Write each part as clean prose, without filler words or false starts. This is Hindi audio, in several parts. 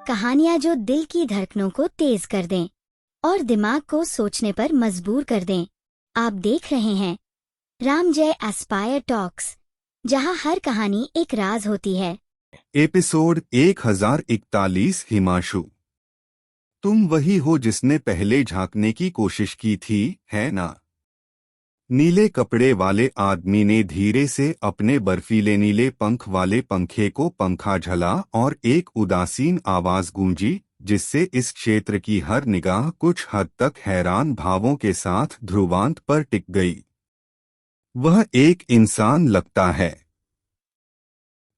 कहानियाँ जो दिल की धड़कनों को तेज कर दें और दिमाग को सोचने पर मजबूर कर दें। आप देख रहे हैं राम जय एस्पायर टॉक्स, जहां हर कहानी एक राज होती है। एपिसोड 1041। हिमांशु, तुम वही हो जिसने पहले झांकने की कोशिश की थी, है ना? नीले कपड़े वाले आदमी ने धीरे से अपने बर्फीले नीले पंख वाले पंखे को पंखा झला और एक उदासीन आवाज गूंजी, जिससे इस क्षेत्र की हर निगाह कुछ हद तक हैरान भावों के साथ ध्रुवांत पर टिक गई। वह एक इंसान लगता है।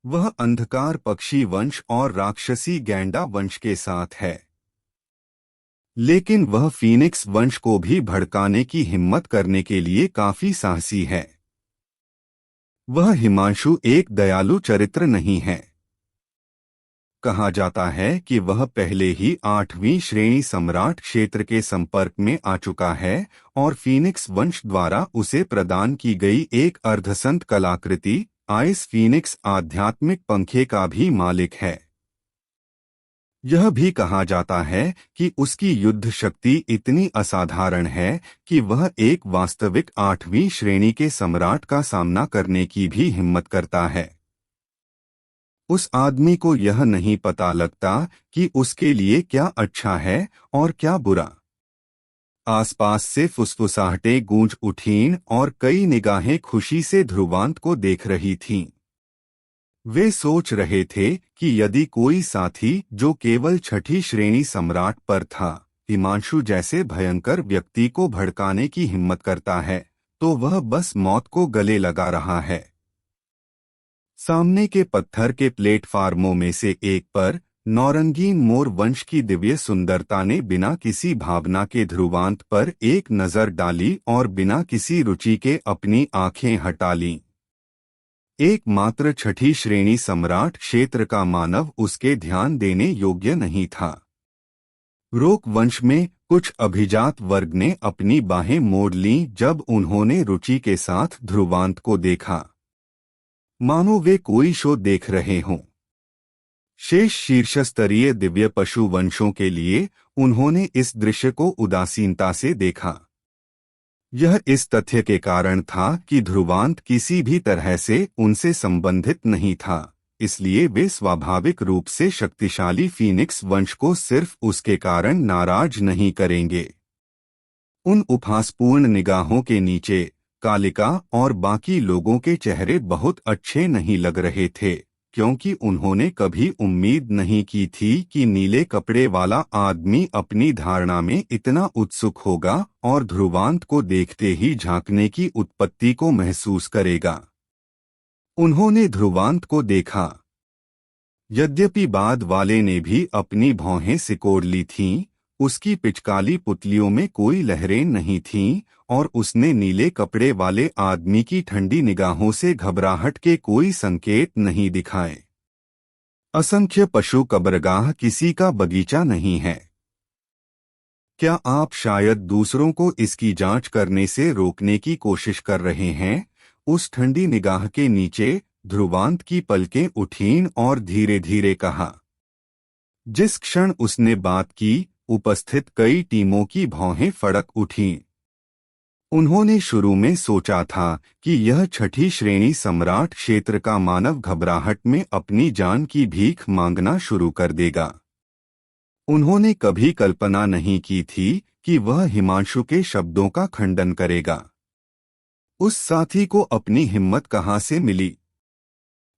वह अंधकार पक्षी वंश और राक्षसी गैंडा वंश के साथ है, लेकिन वह फीनिक्स वंश को भी भड़काने की हिम्मत करने के लिए काफी साहसी है। वह हिमांशु एक दयालु चरित्र नहीं है। कहा जाता है कि वह पहले ही 8वीं श्रेणी सम्राट क्षेत्र के संपर्क में आ चुका है और फीनिक्स वंश द्वारा उसे प्रदान की गई एक अर्धसंत कलाकृति आइस फीनिक्स आध्यात्मिक पंखे का भी मालिक है। यह भी कहा जाता है कि उसकी युद्ध शक्ति इतनी असाधारण है कि वह एक वास्तविक 8वीं श्रेणी के सम्राट का सामना करने की भी हिम्मत करता है। उस आदमी को यह नहीं पता लगता कि उसके लिए क्या अच्छा है और क्या बुरा। आसपास से फुसफुसाहटें गूंज उठीं और कई निगाहें खुशी से ध्रुवांत को देख रही थीं। वे सोच रहे थे कि यदि कोई साथी जो केवल 6ठी श्रेणी सम्राट पर था, हिमांशु जैसे भयंकर व्यक्ति को भड़काने की हिम्मत करता है, तो वह बस मौत को गले लगा रहा है। सामने के पत्थर के प्लेटफार्मों में से एक पर नौरंगीन मोर वंश की दिव्य सुंदरता ने बिना किसी भावना के ध्रुवांत पर एक नजर डाली और बिना किसी रुचि के अपनी आंखें हटा लीं। एकमात्र 6ठी श्रेणी सम्राट क्षेत्र का मानव उसके ध्यान देने योग्य नहीं था। रोक वंश में कुछ अभिजात वर्ग ने अपनी बाहें मोड़ लीं जब उन्होंने रुचि के साथ ध्रुवांत को देखा, मानो वे कोई शो देख रहे हों। शेष शीर्षस्तरीय दिव्य पशु वंशों के लिए उन्होंने इस दृश्य को उदासीनता से देखा। यह इस तथ्य के कारण था कि ध्रुवांत किसी भी तरह से उनसे संबंधित नहीं था, इसलिए वे स्वाभाविक रूप से शक्तिशाली फीनिक्स वंश को सिर्फ उसके कारण नाराज नहीं करेंगे। उन उपहासपूर्ण निगाहों के नीचे कालिका और बाकी लोगों के चेहरे बहुत अच्छे नहीं लग रहे थे, क्योंकि उन्होंने कभी उम्मीद नहीं की थी कि नीले कपड़े वाला आदमी अपनी धारणा में इतना उत्सुक होगा और ध्रुवांत को देखते ही झांकने की उत्पत्ति को महसूस करेगा। उन्होंने ध्रुवांत को देखा। यद्यपि बाद वाले ने भी अपनी भौहें सिकोड़ ली थीं, उसकी पिचकाली पुतलियों में कोई लहरें नहीं थीं और उसने नीले कपड़े वाले आदमी की ठंडी निगाहों से घबराहट के कोई संकेत नहीं दिखाए। असंख्य पशु कब्रगाह किसी का बगीचा नहीं है। क्या आप शायद दूसरों को इसकी जांच करने से रोकने की कोशिश कर रहे हैं? उस ठंडी निगाह के नीचे ध्रुवांत की पलकें उठीं और धीरे धीरे कहा। जिस क्षण उसने बात की, उपस्थित कई टीमों की भौहें फड़क उठीं। उन्होंने शुरू में सोचा था कि यह 6ठी श्रेणी सम्राट क्षेत्र का मानव घबराहट में अपनी जान की भीख मांगना शुरू कर देगा। उन्होंने कभी कल्पना नहीं की थी कि वह हिमांशु के शब्दों का खंडन करेगा। उस साथी को अपनी हिम्मत कहाँ से मिली?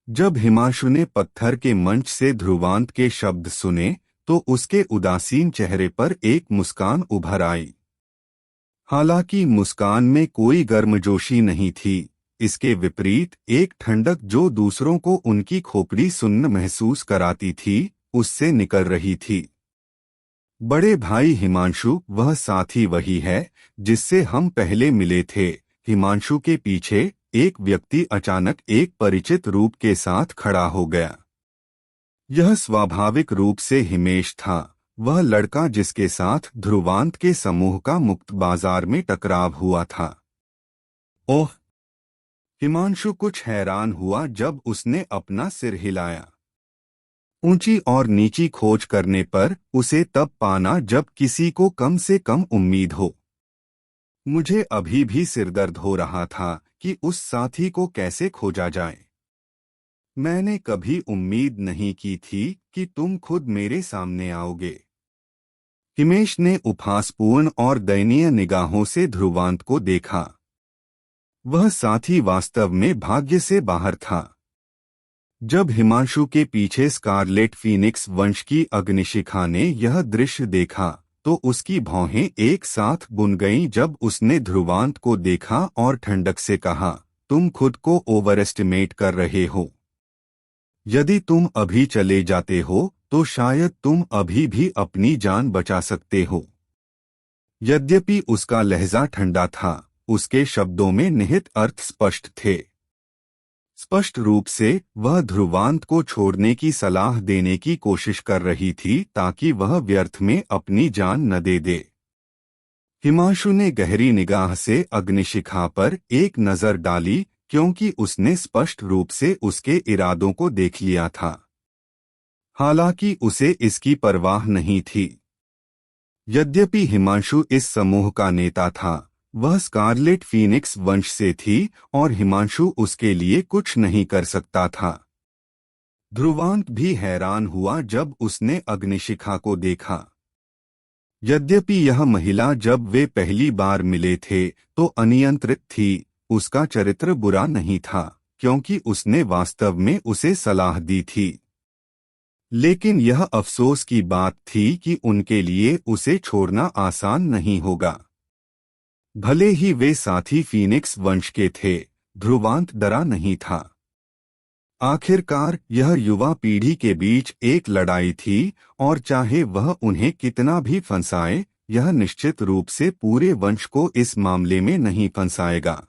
जब हिमांशु ने पत्थर के मंच से ध्रुवांत के शब्द सुने, तो उसके उदासीन चेहरे पर एक मुस्कान उभर आई। हालांकि मुस्कान में कोई गर्मजोशी नहीं थी, इसके विपरीत एक ठंडक जो दूसरों को उनकी खोपड़ी सुन्न महसूस कराती थी, उससे निकल रही थी। बड़े भाई हिमांशु, वह साथी वही है जिससे हम पहले मिले थे। हिमांशु के पीछे एक व्यक्ति अचानक एक परिचित रूप के साथ खड़ा हो गया। यह स्वाभाविक रूप से हिमेश था, वह लड़का जिसके साथ ध्रुवांत के समूह का मुक्त बाजार में टकराव हुआ था। ओह! हिमांशु कुछ हैरान हुआ जब उसने अपना सिर हिलाया। ऊंची और नीची खोज करने पर उसे तब पाना जब किसी को कम से कम उम्मीद हो। मुझे अभी भी सिरदर्द हो रहा था कि उस साथी को कैसे खोजा जाए। मैंने कभी उम्मीद नहीं की थी कि तुम खुद मेरे सामने आओगे। हिमेश ने उपहासपूर्ण और दयनीय निगाहों से ध्रुवांत को देखा। वह साथी वास्तव में भाग्य से बाहर था। जब हिमांशु के पीछे स्कारलेट फीनिक्स वंश की अग्निशिखा ने यह दृश्य देखा तो उसकी भौहें एक साथ बुन गईं जब उसने ध्रुवांत को देखा और ठंडक से कहा, तुम खुद को ओवर एस्टिमेट कर रहे हो। यदि तुम अभी चले जाते हो तो शायद तुम अभी भी अपनी जान बचा सकते हो। यद्यपि उसका लहजा ठंडा था, उसके शब्दों में निहित अर्थ स्पष्ट थे। स्पष्ट रूप से वह ध्रुवांत को छोड़ने की सलाह देने की कोशिश कर रही थी ताकि वह व्यर्थ में अपनी जान न दे दे। हिमांशु ने गहरी निगाह से अग्निशिखा पर एक नजर डाली क्योंकि उसने स्पष्ट रूप से उसके इरादों को देख लिया था। हालांकि उसे इसकी परवाह नहीं थी। यद्यपि हिमांशु इस समूह का नेता था, वह स्कारलेट फीनिक्स वंश से थी और हिमांशु उसके लिए कुछ नहीं कर सकता था। ध्रुवांत भी हैरान हुआ जब उसने अग्निशिखा को देखा। यद्यपि यह महिला जब वे पहली बार मिले थे तो अनियंत्रित थी, उसका चरित्र बुरा नहीं था क्योंकि उसने वास्तव में उसे सलाह दी थी। लेकिन यह अफसोस की बात थी कि उनके लिए उसे छोड़ना आसान नहीं होगा। भले ही वे साथी फीनिक्स वंश के थे, ध्रुवांत डरा नहीं था। आखिरकार यह युवा पीढ़ी के बीच एक लड़ाई थी और चाहे वह उन्हें कितना भी फंसाए, यह निश्चित रूप से पूरे वंश को इस मामले में नहीं फंसाएगा।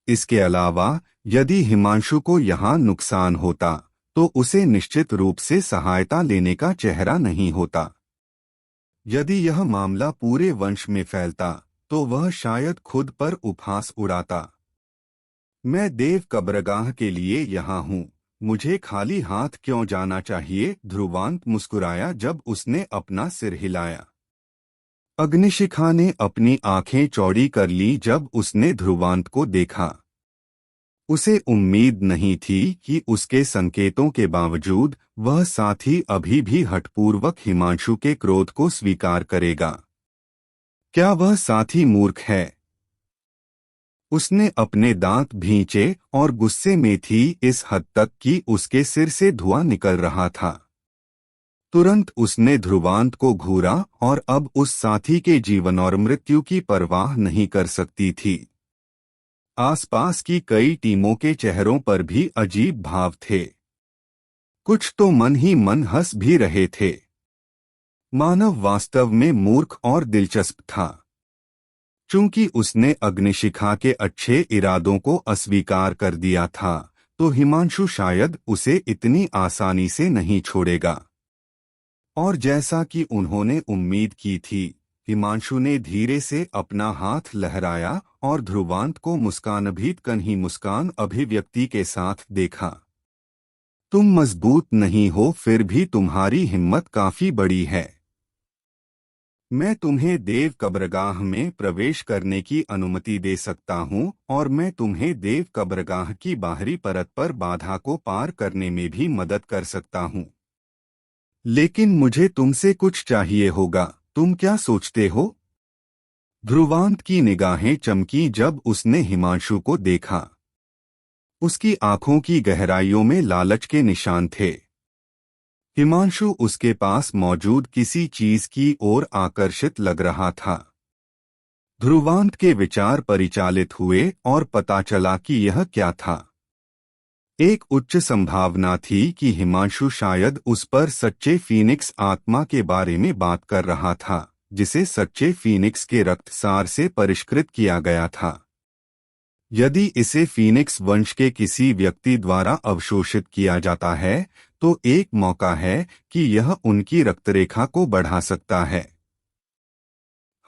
इसके अलावा यदि हिमांशु को यहाँ नुकसान होता तो उसे निश्चित रूप से सहायता लेने का चेहरा नहीं होता। यदि यह मामला पूरे वंश में फैलता तो वह शायद खुद पर उपहास उड़ाता। मैं देव कब्रगाह के लिए यहाँ हूँ, मुझे खाली हाथ क्यों जाना चाहिए? ध्रुवांत मुस्कुराया जब उसने अपना सिर हिलाया। अग्निशिखा ने अपनी आंखें चौड़ी कर ली जब उसने ध्रुवांत को देखा। उसे उम्मीद नहीं थी कि उसके संकेतों के बावजूद वह साथी अभी भी हठपूर्वक हिमांशु के क्रोध को स्वीकार करेगा। क्या वह साथी मूर्ख है? उसने अपने दांत भींचे और गुस्से में थी इस हद तक कि उसके सिर से धुआं निकल रहा था। तुरंत उसने ध्रुवांत को घूरा और अब उस साथी के जीवन और मृत्यु की परवाह नहीं कर सकती थी। आसपास की कई टीमों के चेहरों पर भी अजीब भाव थे। कुछ तो मन ही मन हंस भी रहे थे। मानव वास्तव में मूर्ख और दिलचस्प था। चूंकि उसने अग्निशिखा के अच्छे इरादों को अस्वीकार कर दिया था, तो हिमांशु शायद उसे इतनी आसानी से नहीं छोड़ेगा। और जैसा कि उन्होंने उम्मीद की थी, हिमांशु ने धीरे से अपना हाथ लहराया और ध्रुवांत को मुस्कानभीत कन्ही मुस्कान अभिव्यक्ति के साथ देखा। तुम मजबूत नहीं हो, फिर भी तुम्हारी हिम्मत काफी बड़ी है। मैं तुम्हें देव कब्रगाह में प्रवेश करने की अनुमति दे सकता हूं और मैं तुम्हें देव कब्रगाह की बाहरी परत पर बाधा को पार करने में भी मदद कर सकता हूं। लेकिन मुझे तुमसे कुछ चाहिए होगा। तुम क्या सोचते हो? ध्रुवांत की निगाहें चमकी जब उसने हिमांशु को देखा। उसकी आंखों की गहराइयों में लालच के निशान थे। हिमांशु उसके पास मौजूद किसी चीज की ओर आकर्षित लग रहा था। ध्रुवांत के विचार परिचालित हुए और पता चला कि यह क्या था। एक उच्च संभावना थी कि हिमांशु शायद उस पर सच्चे फीनिक्स आत्मा के बारे में बात कर रहा था, जिसे सच्चे फीनिक्स के रक्तसार से परिष्कृत किया गया था। यदि इसे फीनिक्स वंश के किसी व्यक्ति द्वारा अवशोषित किया जाता है, तो एक मौका है कि यह उनकी रक्तरेखा को बढ़ा सकता है।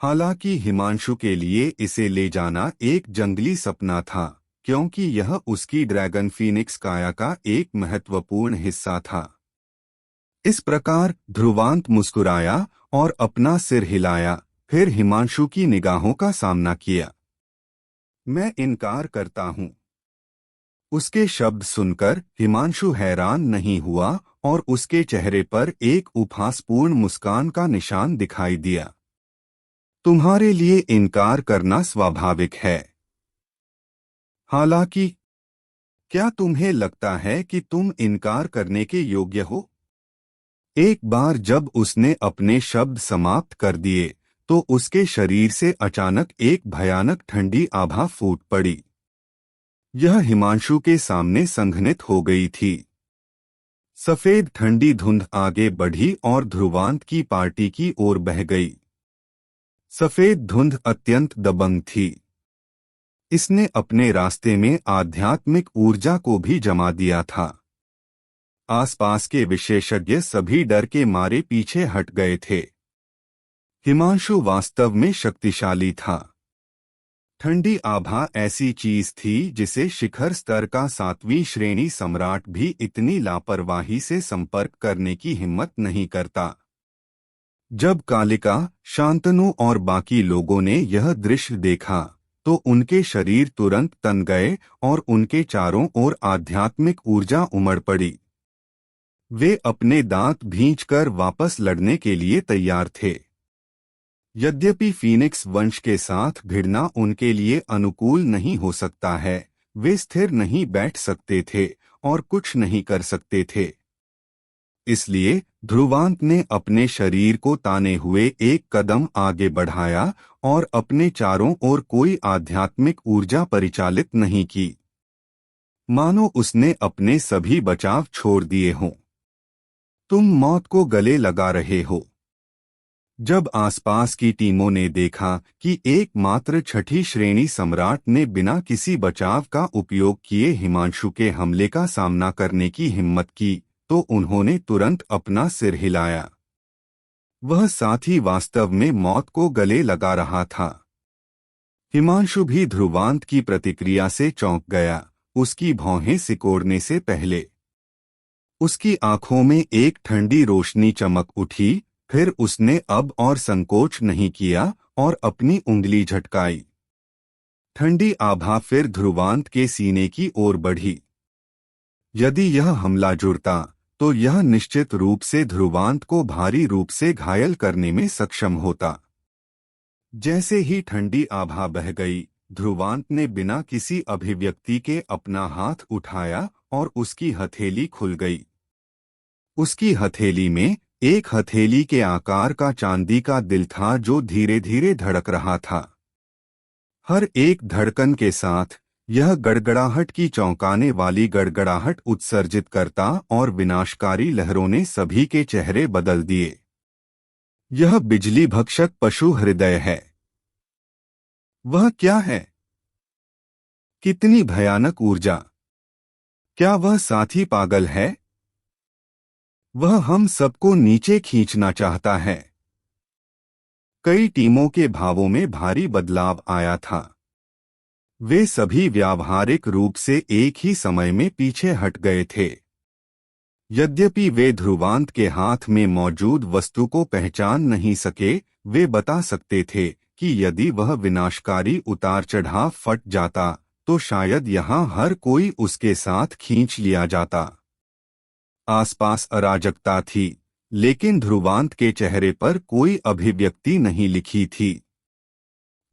हालांकि हिमांशु के लिए इसे ले जाना एक जंगली सपना था, क्योंकि यह उसकी ड्रैगन फीनिक्स काया का एक महत्वपूर्ण हिस्सा था। इस प्रकार ध्रुवांत मुस्कुराया और अपना सिर हिलाया, फिर हिमांशु की निगाहों का सामना किया। मैं इनकार करता हूं। उसके शब्द सुनकर हिमांशु हैरान नहीं हुआ और उसके चेहरे पर एक उपहासपूर्ण मुस्कान का निशान दिखाई दिया। तुम्हारे लिए इनकार करना स्वाभाविक है। हालांकि क्या तुम्हें लगता है कि तुम इनकार करने के योग्य हो? एक बार जब उसने अपने शब्द समाप्त कर दिए तो उसके शरीर से अचानक एक भयानक ठंडी आभा फूट पड़ी। यह हिमांशु के सामने संघनित हो गई थी। सफेद ठंडी धुंध आगे बढ़ी और ध्रुवांत की पार्टी की ओर बह गई। सफेद धुंध अत्यंत दबंग थी। इसने अपने रास्ते में आध्यात्मिक ऊर्जा को भी जमा दिया था। आसपास के विशेषज्ञ सभी डर के मारे पीछे हट गए थे। हिमांशु वास्तव में शक्तिशाली था। ठंडी आभा ऐसी चीज थी जिसे शिखर स्तर का 7वीं श्रेणी सम्राट भी इतनी लापरवाही से संपर्क करने की हिम्मत नहीं करता। जब कालिका, शांतनु और बाकी लोगों ने यह दृश्य देखा तो उनके शरीर तुरंत तन गए और उनके चारों ओर आध्यात्मिक ऊर्जा उमड़ पड़ी। वे अपने दांत भींचकर वापस लड़ने के लिए तैयार थे। यद्यपि फीनिक्स वंश के साथ भिड़ना उनके लिए अनुकूल नहीं हो सकता है, वे स्थिर नहीं बैठ सकते थे और कुछ नहीं कर सकते थे। इसलिए ध्रुवांत ने अपने शरीर को ताने हुए एक कदम आगे बढ़ाया और अपने चारों ओर कोई आध्यात्मिक ऊर्जा परिचालित नहीं की, मानो उसने अपने सभी बचाव छोड़ दिए हों। तुम मौत को गले लगा रहे हो। जब आसपास की टीमों ने देखा कि एकमात्र 6ठी श्रेणी सम्राट ने बिना किसी बचाव का उपयोग किए हिमांशु के हमले का सामना करने की हिम्मत की, तो उन्होंने तुरंत अपना सिर हिलाया। वह साथी वास्तव में मौत को गले लगा रहा था। हिमांशु भी ध्रुवांत की प्रतिक्रिया से चौंक गया, उसकी भौहें सिकोड़ने से पहले। उसकी आंखों में एक ठंडी रोशनी चमक उठी, फिर उसने अब और संकोच नहीं किया और अपनी उंगली झटकाई। ठंडी आभा फिर ध्रुवांत के सीने की ओर बढ़ी। यदि यह हमला जुड़ता तो यह निश्चित रूप से ध्रुवांत को भारी रूप से घायल करने में सक्षम होता। जैसे ही ठंडी आभा बह गई, ध्रुवांत ने बिना किसी अभिव्यक्ति के अपना हाथ उठाया और उसकी हथेली खुल गई। उसकी हथेली में एक हथेली के आकार का चांदी का दिल था जो धीरे धीरे धड़क रहा था। हर एक धड़कन के साथ यह गड़गड़ाहट की चौंकाने वाली गड़गड़ाहट उत्सर्जित करता और विनाशकारी लहरों ने सभी के चेहरे बदल दिए। यह बिजली भक्षक पशु हृदय है। वह क्या है? कितनी भयानक ऊर्जा! क्या वह साथी पागल है? वह हम सबको नीचे खींचना चाहता है। कई टीमों के भावों में भारी बदलाव आया था। वे सभी व्यावहारिक रूप से एक ही समय में पीछे हट गए थे। यद्यपि वे ध्रुवांत के हाथ में मौजूद वस्तु को पहचान नहीं सके, वे बता सकते थे कि यदि वह विनाशकारी उतार चढ़ाव फट जाता तो शायद यहाँ हर कोई उसके साथ खींच लिया जाता। आसपास अराजकता थी, लेकिन ध्रुवांत के चेहरे पर कोई अभिव्यक्ति नहीं लिखी थी।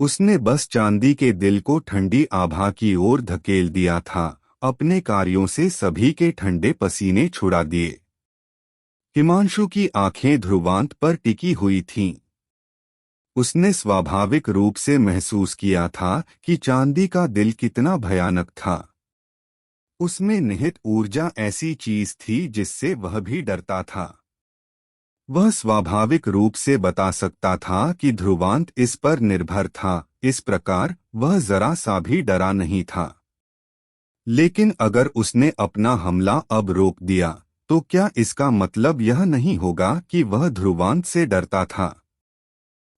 उसने बस चांदी के दिल को ठंडी आभा की ओर धकेल दिया था, अपने कार्यों से सभी के ठंडे पसीने छुड़ा दिए। हिमांशु की आंखें ध्रुवांत पर टिकी हुई थीं। उसने स्वाभाविक रूप से महसूस किया था कि चांदी का दिल कितना भयानक था। उसमें निहित ऊर्जा ऐसी चीज थी जिससे वह भी डरता था। वह स्वाभाविक रूप से बता सकता था कि ध्रुवांत इस पर निर्भर था, इस प्रकार वह जरा सा भी डरा नहीं था। लेकिन अगर उसने अपना हमला अब रोक दिया तो क्या इसका मतलब यह नहीं होगा कि वह ध्रुवांत से डरता था?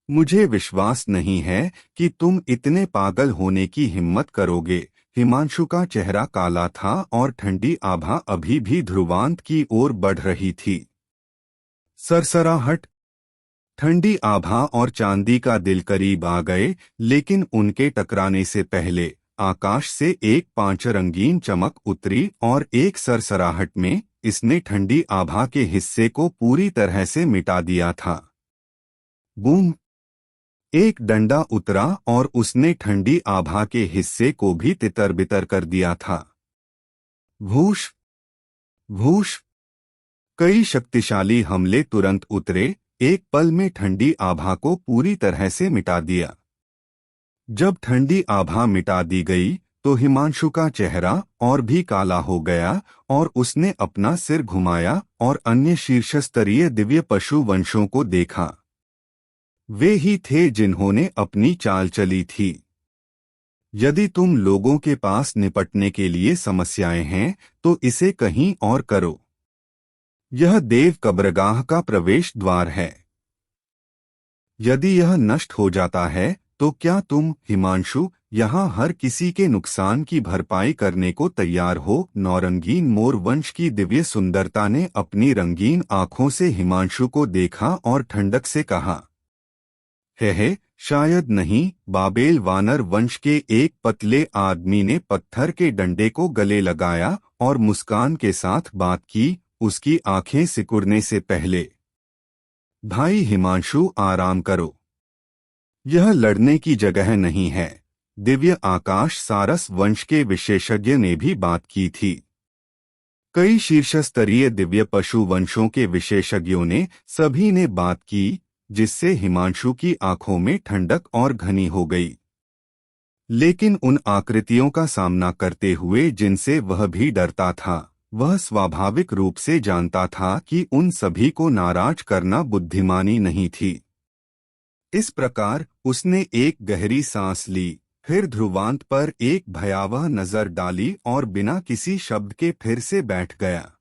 मुझे विश्वास नहीं है कि तुम इतने पागल होने की हिम्मत करोगे हिमांशु का चेहरा काला था और ठंडी आभा अभी भी ध्रुवांत की ओर बढ़ रही थी। सरसराहट। ठंडी आभा और चांदी का दिल करीब आ गए, लेकिन उनके टकराने से पहले आकाश से एक पांच रंगीन चमक उतरी और एक सरसराहट में इसने ठंडी आभा के हिस्से को पूरी तरह से मिटा दिया था। बूम! एक डंडा उतरा और उसने ठंडी आभा के हिस्से को भी तितर-बितर कर दिया था। भूश! भूश! कई शक्तिशाली हमले तुरंत उतरे, एक पल में ठंडी आभा को पूरी तरह से मिटा दिया। जब ठंडी आभा मिटा दी गई तो हिमांशु का चेहरा और भी काला हो गया और उसने अपना सिर घुमाया और अन्य शीर्षस्तरीय दिव्य पशु वंशों को देखा। वे ही थे जिन्होंने अपनी चाल चली थी। यदि तुम लोगों के पास निपटने के लिए समस्याएं हैं तो इसे कहीं और करो। यह देव कब्रगाह का प्रवेश द्वार है। यदि यह नष्ट हो जाता है तो क्या तुम, हिमांशु, यहाँ हर किसी के नुकसान की भरपाई करने को तैयार हो? नौरंगीन मोर वंश की दिव्य सुंदरता ने अपनी रंगीन आंखों से हिमांशु को देखा और ठंडक से कहा, हे, शायद नहीं। बाबेल वानर वंश के एक पतले आदमी ने पत्थर के डंडे को गले लगाया और मुस्कान के साथ बात की, उसकी आंखें सिकुड़ने से पहले। भाई हिमांशु, आराम करो। यह लड़ने की जगह नहीं है। दिव्य आकाश सारस वंश के विशेषज्ञ ने भी बात की थी। कई शीर्षस्तरीय दिव्य पशु वंशों के विशेषज्ञों ने सभी ने बात की, जिससे हिमांशु की आंखों में ठंडक और घनी हो गई। लेकिन उन आकृतियों का सामना करते हुए जिनसे वह भी डरता था, वह स्वाभाविक रूप से जानता था कि उन सभी को नाराज करना बुद्धिमानी नहीं थी। इस प्रकार उसने एक गहरी सांस ली, फिर ध्रुवांत पर एक भयावह नजर डाली और बिना किसी शब्द के फिर से बैठ गया।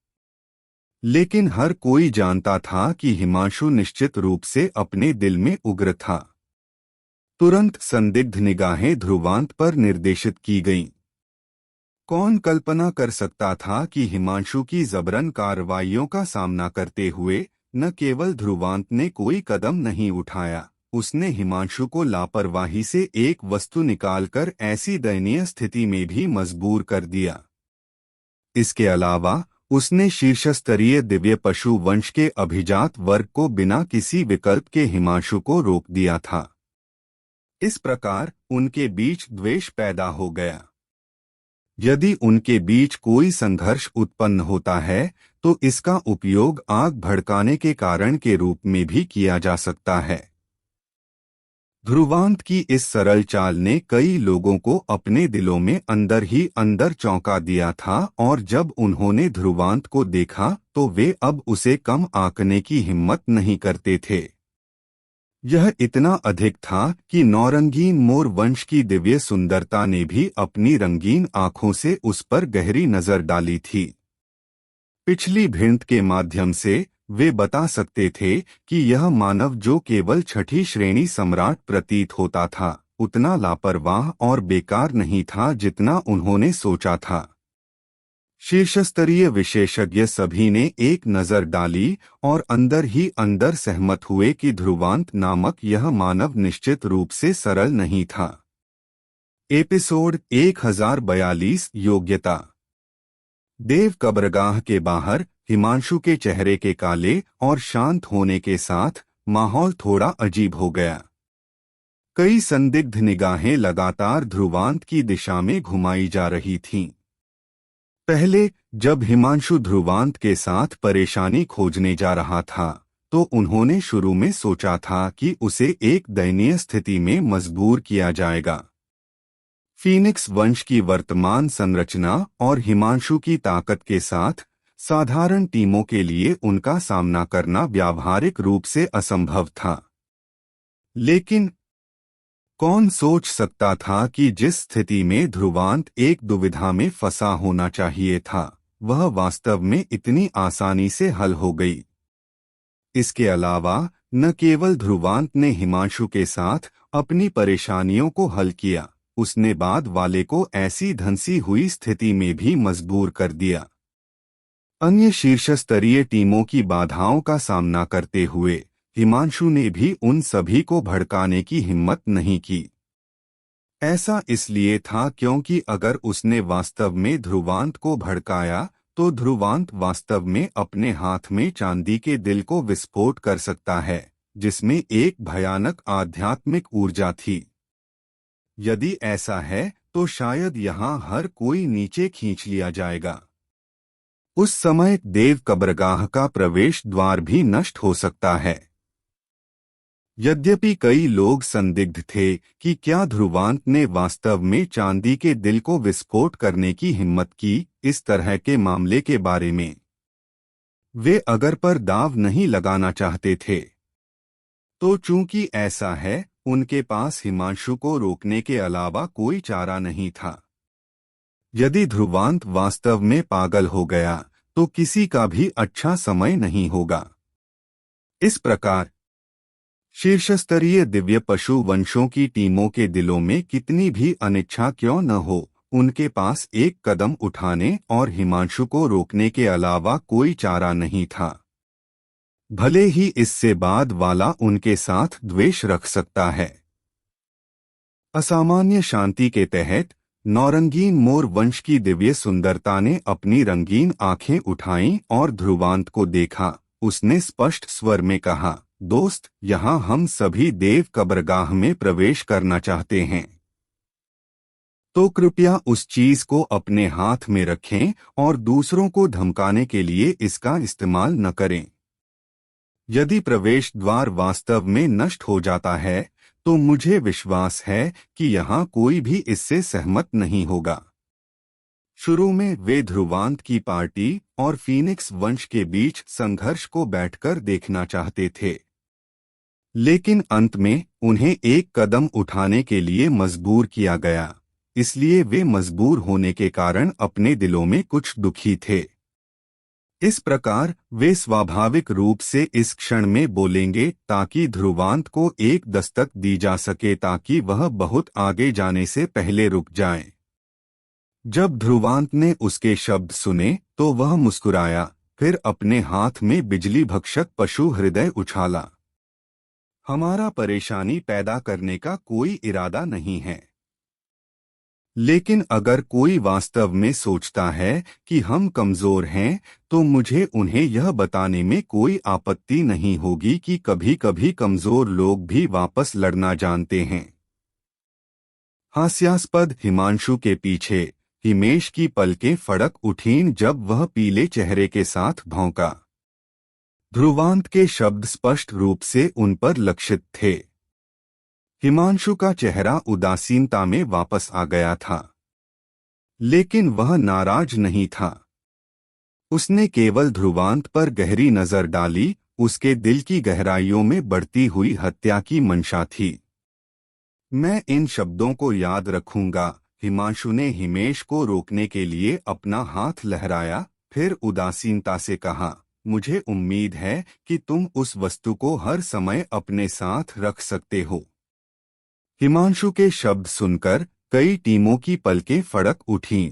लेकिन हर कोई जानता था कि हिमांशु निश्चित रूप से अपने दिल में उग्र था। तुरंत संदिग्ध निगाहें ध्रुवांत पर निर्देशित की गईं। कौन कल्पना कर सकता था कि हिमांशु की जबरन कार्रवाइयों का सामना करते हुए न केवल ध्रुवांत ने कोई कदम नहीं उठाया, उसने हिमांशु को लापरवाही से एक वस्तु निकालकर ऐसी दयनीय स्थिति में भी मजबूर कर दिया। इसके अलावा उसने शीर्षस्तरीय दिव्य पशु वंश के अभिजात वर्ग को बिना किसी विकल्प के हिमांशु को रोक दिया था। इस प्रकार उनके बीच द्वेष पैदा हो गया। यदि उनके बीच कोई संघर्ष उत्पन्न होता है तो इसका उपयोग आग भड़काने के कारण के रूप में भी किया जा सकता है। ध्रुवांत की इस सरल चाल ने कई लोगों को अपने दिलों में अंदर ही अंदर चौंका दिया था और जब उन्होंने ध्रुवांत को देखा तो वे अब उसे कम आंकने की हिम्मत नहीं करते थे। यह इतना अधिक था कि नौरंगीन मोर वंश की दिव्य सुंदरता ने भी अपनी रंगीन आंखों से उस पर गहरी नजर डाली थी। पिछली भिंत के माध्यम से वे बता सकते थे कि यह मानव जो केवल छठी श्रेणी सम्राट प्रतीत होता था, उतना लापरवाह और बेकार नहीं था जितना उन्होंने सोचा था। शीर्षस्तरीय विशेषज्ञ सभी ने एक नजर डाली और अंदर ही अंदर सहमत हुए कि ध्रुवांत नामक यह मानव निश्चित रूप से सरल नहीं था। एपिसोड 1042 योग्यता। देव कब्रगाह के बाहर हिमांशु के चेहरे के काले और शांत होने के साथ माहौल थोड़ा अजीब हो गया। कई संदिग्ध निगाहें लगातार ध्रुवांत की दिशा में घुमाई जा रही थीं। पहले जब हिमांशु ध्रुवांत के साथ परेशानी खोजने जा रहा था तो उन्होंने शुरू में सोचा था कि उसे एक दयनीय स्थिति में मजबूर किया जाएगा। फीनिक्स वंश की वर्तमान संरचना और हिमांशु की ताकत के साथ साधारण टीमों के लिए उनका सामना करना व्यावहारिक रूप से असंभव था। लेकिन कौन सोच सकता था कि जिस स्थिति में ध्रुवांत एक दुविधा में फंसा होना चाहिए था, वह वास्तव में इतनी आसानी से हल हो गई। इसके अलावा न केवल ध्रुवांत ने हिमांशु के साथ अपनी परेशानियों को हल किया, उसने बाद वाले को ऐसी धंसी हुई स्थिति में भी मजबूर कर दिया। अन्य शीर्ष स्तरीय टीमों की बाधाओं का सामना करते हुए हिमांशु ने भी उन सभी को भड़काने की हिम्मत नहीं की। ऐसा इसलिए था क्योंकि अगर उसने वास्तव में ध्रुवांत को भड़काया तो ध्रुवांत वास्तव में अपने हाथ में चांदी के दिल को विस्फोट कर सकता है, जिसमें एक भयानक आध्यात्मिक ऊर्जा थी। यदि ऐसा है तो शायद यहाँ हर कोई नीचे खींच लिया जाएगा। उस समय देव कब्रगाह का प्रवेश द्वार भी नष्ट हो सकता है। यद्यपि कई लोग संदिग्ध थे कि क्या ध्रुवांत ने वास्तव में चांदी के दिल को विस्फोट करने की हिम्मत की, इस तरह के मामले के बारे में वे अगर पर दाव नहीं लगाना चाहते थे। तो चूंकि ऐसा है, उनके पास हिमांशु को रोकने के अलावा कोई चारा नहीं था। यदि ध्रुवांत वास्तव में पागल हो गया तो किसी का भी अच्छा समय नहीं होगा। इस प्रकार शीर्ष स्तरीय दिव्य पशु वंशों की टीमों के दिलों में कितनी भी अनिच्छा क्यों न हो, उनके पास एक कदम उठाने और हिमांशु को रोकने के अलावा कोई चारा नहीं था। भले ही इससे बाद वाला उनके साथ द्वेष रख सकता है। असामान्य शांति के तहत नौरंगीन मोर वंश की दिव्य सुंदरता ने अपनी रंगीन आंखें उठाईं और ध्रुवांत को देखा। उसने स्पष्ट स्वर में कहा, दोस्त, यहाँ हम सभी देव कब्रगाह में प्रवेश करना चाहते हैं, तो कृपया उस चीज को अपने हाथ में रखें और दूसरों को धमकाने के लिए इसका इस्तेमाल न करें। यदि प्रवेश द्वार वास्तव में नष्ट हो जाता है तो मुझे विश्वास है कि यहाँ कोई भी इससे सहमत नहीं होगा। शुरू में वे ध्रुवांत की पार्टी और फीनिक्स वंश के बीच संघर्ष को बैठकर देखना चाहते थे, लेकिन अंत में उन्हें एक कदम उठाने के लिए मजबूर किया गया। इसलिए वे मजबूर होने के कारण अपने दिलों में कुछ दुखी थे। इस प्रकार वे स्वाभाविक रूप से इस क्षण में बोलेंगे ताकि ध्रुवांत को एक दस्तक दी जा सके ताकि वह बहुत आगे जाने से पहले रुक जाए। जब ध्रुवांत ने उसके शब्द सुने तो वह मुस्कुराया, फिर अपने हाथ में बिजली भक्षक पशु हृदय उछाला। हमारा परेशानी पैदा करने का कोई इरादा नहीं है, लेकिन अगर कोई वास्तव में सोचता है कि हम कमजोर हैं तो मुझे उन्हें यह बताने में कोई आपत्ति नहीं होगी कि कभी-कभी कमजोर लोग भी वापस लड़ना जानते हैं। हास्यास्पद हिमांशु के पीछे हिमेश की पलकें फड़क उठीं जब वह पीले चेहरे के साथ भौंका। ध्रुवांत के शब्द स्पष्ट रूप से उन पर लक्षित थे। हिमांशु का चेहरा उदासीनता में वापस आ गया था, लेकिन वह नाराज नहीं था। उसने केवल ध्रुवांत पर गहरी नजर डाली। उसके दिल की गहराइयों में बढ़ती हुई हत्या की मंशा थी। मैं इन शब्दों को याद रखूंगा। हिमांशु ने हिमेश को रोकने के लिए अपना हाथ लहराया, फिर उदासीनता से कहा, मुझे उम्मीद है कि तुम उस वस्तु को हर समय अपने साथ रख सकते हो। हिमांशु के शब्द सुनकर कई टीमों की पलकें फड़क उठीं।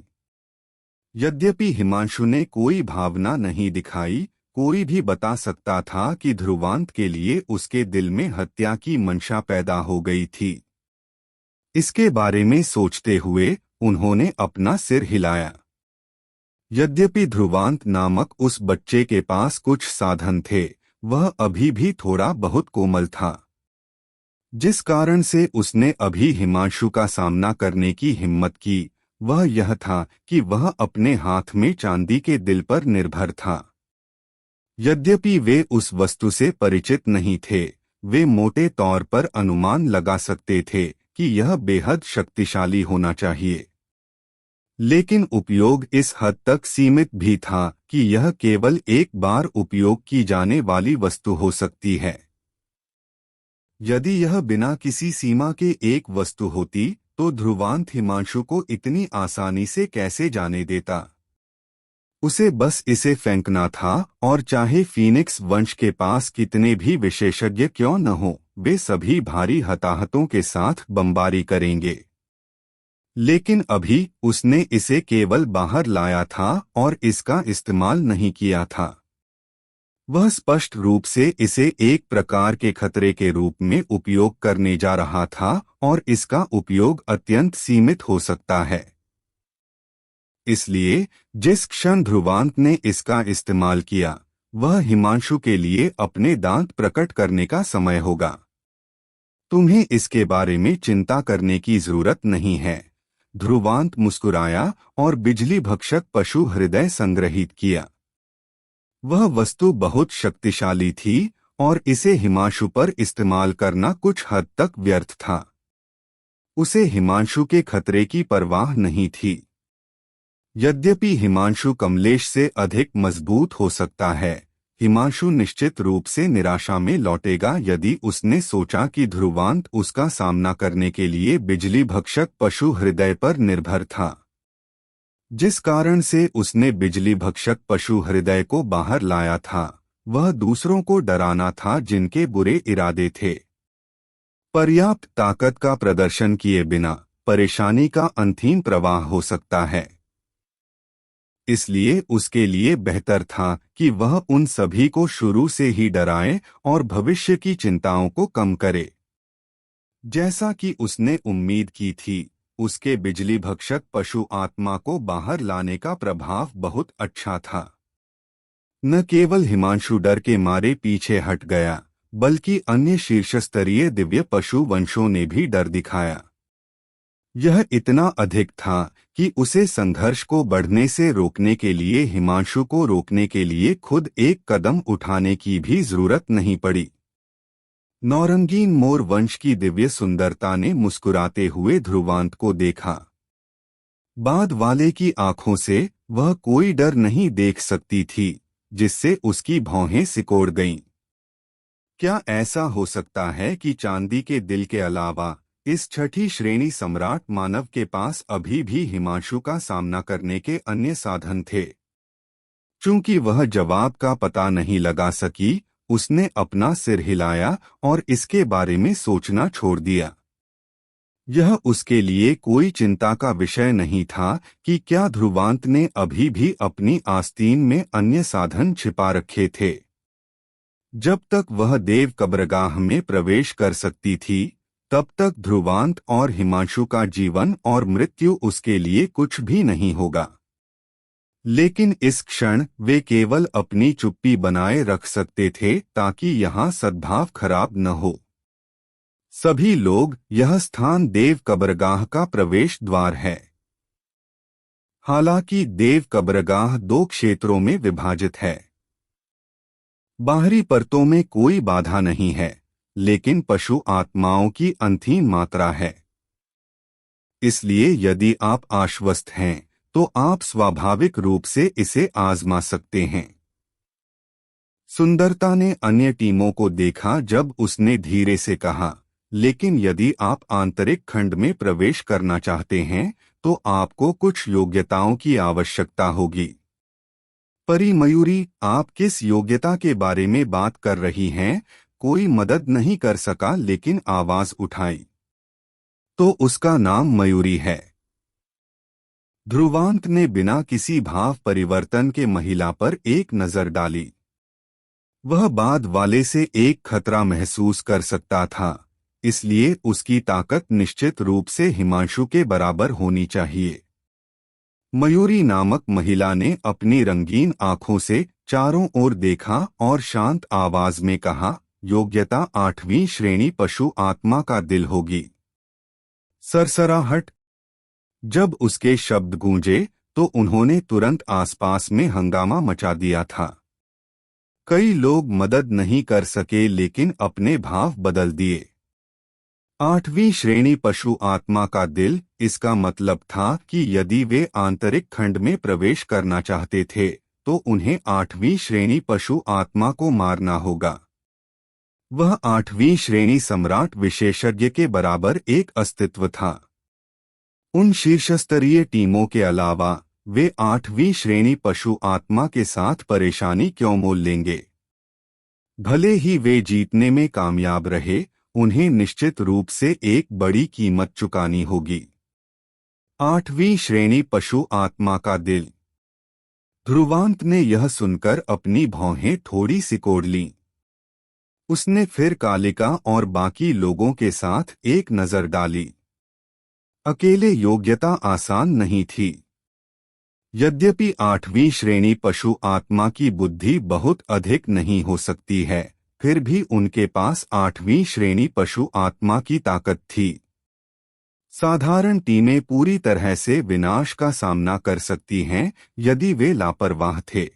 यद्यपि हिमांशु ने कोई भावना नहीं दिखाई, कोई भी बता सकता था कि ध्रुवांत के लिए उसके दिल में हत्या की मंशा पैदा हो गई थी। इसके बारे में सोचते हुए उन्होंने अपना सिर हिलाया। यद्यपि ध्रुवांत नामक उस बच्चे के पास कुछ साधन थे, वह अभी भी थोड़ा बहुत कोमल था, जिस कारण से उसने अभी हिमांशु का सामना करने की हिम्मत की वह यह था कि वह अपने हाथ में चांदी के दिल पर निर्भर था। यद्यपि वे उस वस्तु से परिचित नहीं थे, वे मोटे तौर पर अनुमान लगा सकते थे कि यह बेहद शक्तिशाली होना चाहिए, लेकिन उपयोग इस हद तक सीमित भी था कि यह केवल एक बार उपयोग की जाने वाली वस्तु हो सकती है। यदि यह बिना किसी सीमा के एक वस्तु होती तो ध्रुवांत हिमांशु को इतनी आसानी से कैसे जाने देता। उसे बस इसे फेंकना था, और चाहे फीनिक्स वंश के पास कितने भी विशेषज्ञ क्यों न हो, वे सभी भारी हताहतों के साथ बमबारी करेंगे। लेकिन अभी उसने इसे केवल बाहर लाया था और इसका इस्तेमाल नहीं किया था। वह स्पष्ट रूप से इसे एक प्रकार के खतरे के रूप में उपयोग करने जा रहा था और इसका उपयोग अत्यंत सीमित हो सकता है। इसलिए जिस क्षण ध्रुवांत ने इसका इस्तेमाल किया, वह हिमांशु के लिए अपने दांत प्रकट करने का समय होगा। तुम्हें इसके बारे में चिंता करने की जरूरत नहीं है। ध्रुवांत मुस्कुराया और बिजली भक्षक पशु हृदय संग्रहित किया। वह वस्तु बहुत शक्तिशाली थी और इसे हिमांशु पर इस्तेमाल करना कुछ हद तक व्यर्थ था। उसे हिमांशु के खतरे की परवाह नहीं थी। यद्यपि हिमांशु कमलेश से अधिक मजबूत हो सकता है, हिमांशु निश्चित रूप से निराशा में लौटेगा यदि उसने सोचा कि ध्रुवांत उसका सामना करने के लिए बिजली भक्षक पशु हृदय पर निर्भर था। जिस कारण से उसने बिजली भक्षक पशु हृदय को बाहर लाया था, वह दूसरों को डराना था जिनके बुरे इरादे थे। पर्याप्त ताकत का प्रदर्शन किए बिना परेशानी का अंतिम प्रवाह हो सकता है। इसलिए उसके लिए बेहतर था कि वह उन सभी को शुरू से ही डराए और भविष्य की चिंताओं को कम करे। जैसा कि उसने उम्मीद की थी, उसके बिजली भक्षक पशु आत्मा को बाहर लाने का प्रभाव बहुत अच्छा था। न केवल हिमांशु डर के मारे पीछे हट गया, बल्कि अन्य शीर्षस्तरीय दिव्य पशु वंशों ने भी डर दिखाया। यह इतना अधिक था कि उसे संघर्ष को बढ़ने से रोकने के लिए हिमांशु को रोकने के लिए खुद एक कदम उठाने की भी जरूरत नहीं पड़ी। नौरंगीन मोर वंश की दिव्य सुंदरता ने मुस्कुराते हुए ध्रुवांत को देखा। बाद वाले की आंखों से वह कोई डर नहीं देख सकती थी, जिससे उसकी भौहें सिकोड़ गईं। क्या ऐसा हो सकता है कि चांदी के दिल के अलावा इस छठी श्रेणी सम्राट मानव के पास अभी भी हिमांशु का सामना करने के अन्य साधन थे? चूंकि वह जवाब का पता नहीं लगा सकी, उसने अपना सिर हिलाया और इसके बारे में सोचना छोड़ दिया। यह उसके लिए कोई चिंता का विषय नहीं था कि क्या ध्रुवांत ने अभी भी अपनी आस्तीन में अन्य साधन छिपा रखे थे। जब तक वह देव कब्रगाह में प्रवेश कर सकती थी, तब तक ध्रुवांत और हिमांशु का जीवन और मृत्यु उसके लिए कुछ भी नहीं होगा। लेकिन इस क्षण वे केवल अपनी चुप्पी बनाए रख सकते थे ताकि यहाँ सद्भाव खराब न हो। सभी लोग, यह स्थान देव कब्रगाह का प्रवेश द्वार है। हालांकि देव कब्रगाह 2 क्षेत्रों में विभाजित है। बाहरी परतों में कोई बाधा नहीं है, लेकिन पशु आत्माओं की अंतिम मात्रा है। इसलिए यदि आप आश्वस्त हैं, तो आप स्वाभाविक रूप से इसे आजमा सकते हैं। सुंदरता ने अन्य टीमों को देखा जब उसने धीरे से कहा, लेकिन यदि आप आंतरिक खंड में प्रवेश करना चाहते हैं, तो आपको कुछ योग्यताओं की आवश्यकता होगी। परी मयूरी, आप किस योग्यता के बारे में बात कर रही हैं? कोई मदद नहीं कर सका लेकिन आवाज उठाई। तो उसका नाम मयूरी है। ध्रुवांत ने बिना किसी भाव परिवर्तन के महिला पर एक नजर डाली। वह बाद वाले से एक खतरा महसूस कर सकता था, इसलिए उसकी ताकत निश्चित रूप से हिमांशु के बराबर होनी चाहिए। मयूरी नामक महिला ने अपनी रंगीन आंखों से चारों ओर देखा और शांत आवाज में कहा, योग्यता 8वीं श्रेणी पशु आत्मा का दिल होगी। सरसराहट। जब उसके शब्द गूंजे तो उन्होंने तुरंत आसपास में हंगामा मचा दिया था। कई लोग मदद नहीं कर सके लेकिन अपने भाव बदल दिए। 8वीं श्रेणी पशु आत्मा का दिल, इसका मतलब था कि यदि वे आंतरिक खंड में प्रवेश करना चाहते थे, तो उन्हें 8वीं श्रेणी पशु आत्मा को मारना होगा। वह 8वीं श्रेणी सम्राट विशेषज्ञ के बराबर एक अस्तित्व था। उन शीर्षस्तरीय टीमों के अलावा वे 8वीं श्रेणी पशु आत्मा के साथ परेशानी क्यों मोल लेंगे? भले ही वे जीतने में कामयाब रहे, उन्हें निश्चित रूप से एक बड़ी कीमत चुकानी होगी। आठवीं श्रेणी पशु आत्मा का दिल। ध्रुवांत ने यह सुनकर अपनी भौहें थोड़ी सिकोड़ लीं। उसने फिर कालिका और बाकी लोगों के साथ एक नजर डाली। अकेले योग्यता आसान नहीं थी। यद्यपि आठवीं श्रेणी पशु आत्मा की बुद्धि बहुत अधिक नहीं हो सकती है, फिर भी उनके पास आठवीं श्रेणी पशु आत्मा की ताकत थी। साधारण टीमें पूरी तरह से विनाश का सामना कर सकती हैं यदि वे लापरवाह थे।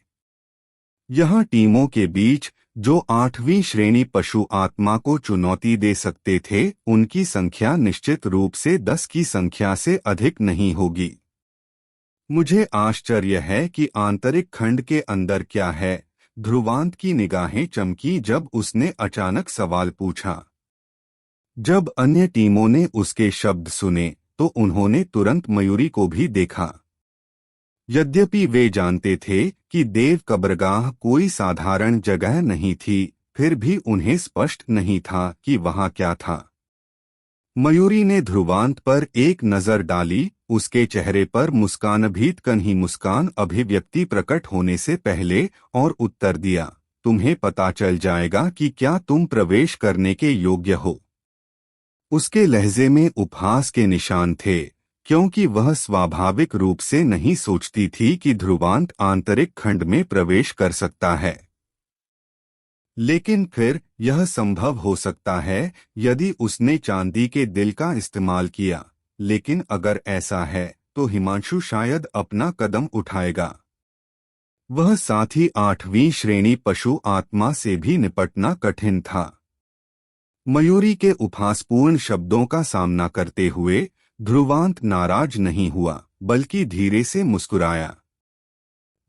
यहां टीमों के बीच जो आठवीं श्रेणी पशु आत्मा को चुनौती दे सकते थे, उनकी संख्या निश्चित रूप से 10 की संख्या से अधिक नहीं होगी। मुझे आश्चर्य है कि आंतरिक खंड के अंदर क्या है। ध्रुवांत की निगाहें चमकी जब उसने अचानक सवाल पूछा। जब अन्य टीमों ने उसके शब्द सुने तो उन्होंने तुरंत मयूरी को भी देखा। यद्यपि वे जानते थे कि देव कब्रगाह कोई साधारण जगह नहीं थी, फिर भी उन्हें स्पष्ट नहीं था कि वहां क्या था। मयूरी ने ध्रुवांत पर एक नजर डाली। उसके चेहरे पर मुस्कान भीतकन मुस्कान अभिव्यक्ति प्रकट होने से पहले और उत्तर दिया, तुम्हें पता चल जाएगा कि क्या तुम प्रवेश करने के योग्य हो। उसके लहजे में उपहास के निशान थे, क्योंकि वह स्वाभाविक रूप से नहीं सोचती थी कि ध्रुवांत आंतरिक खंड में प्रवेश कर सकता है। लेकिन फिर यह संभव हो सकता है यदि उसने चांदी के दिल का इस्तेमाल किया। लेकिन अगर ऐसा है तो हिमांशु शायद अपना कदम उठाएगा। वह साथ ही आठवीं श्रेणी पशु आत्मा से भी निपटना कठिन था। मयूरी के उपहासपूर्ण शब्दों का सामना करते हुए ध्रुवांत नाराज नहीं हुआ, बल्कि धीरे से मुस्कुराया।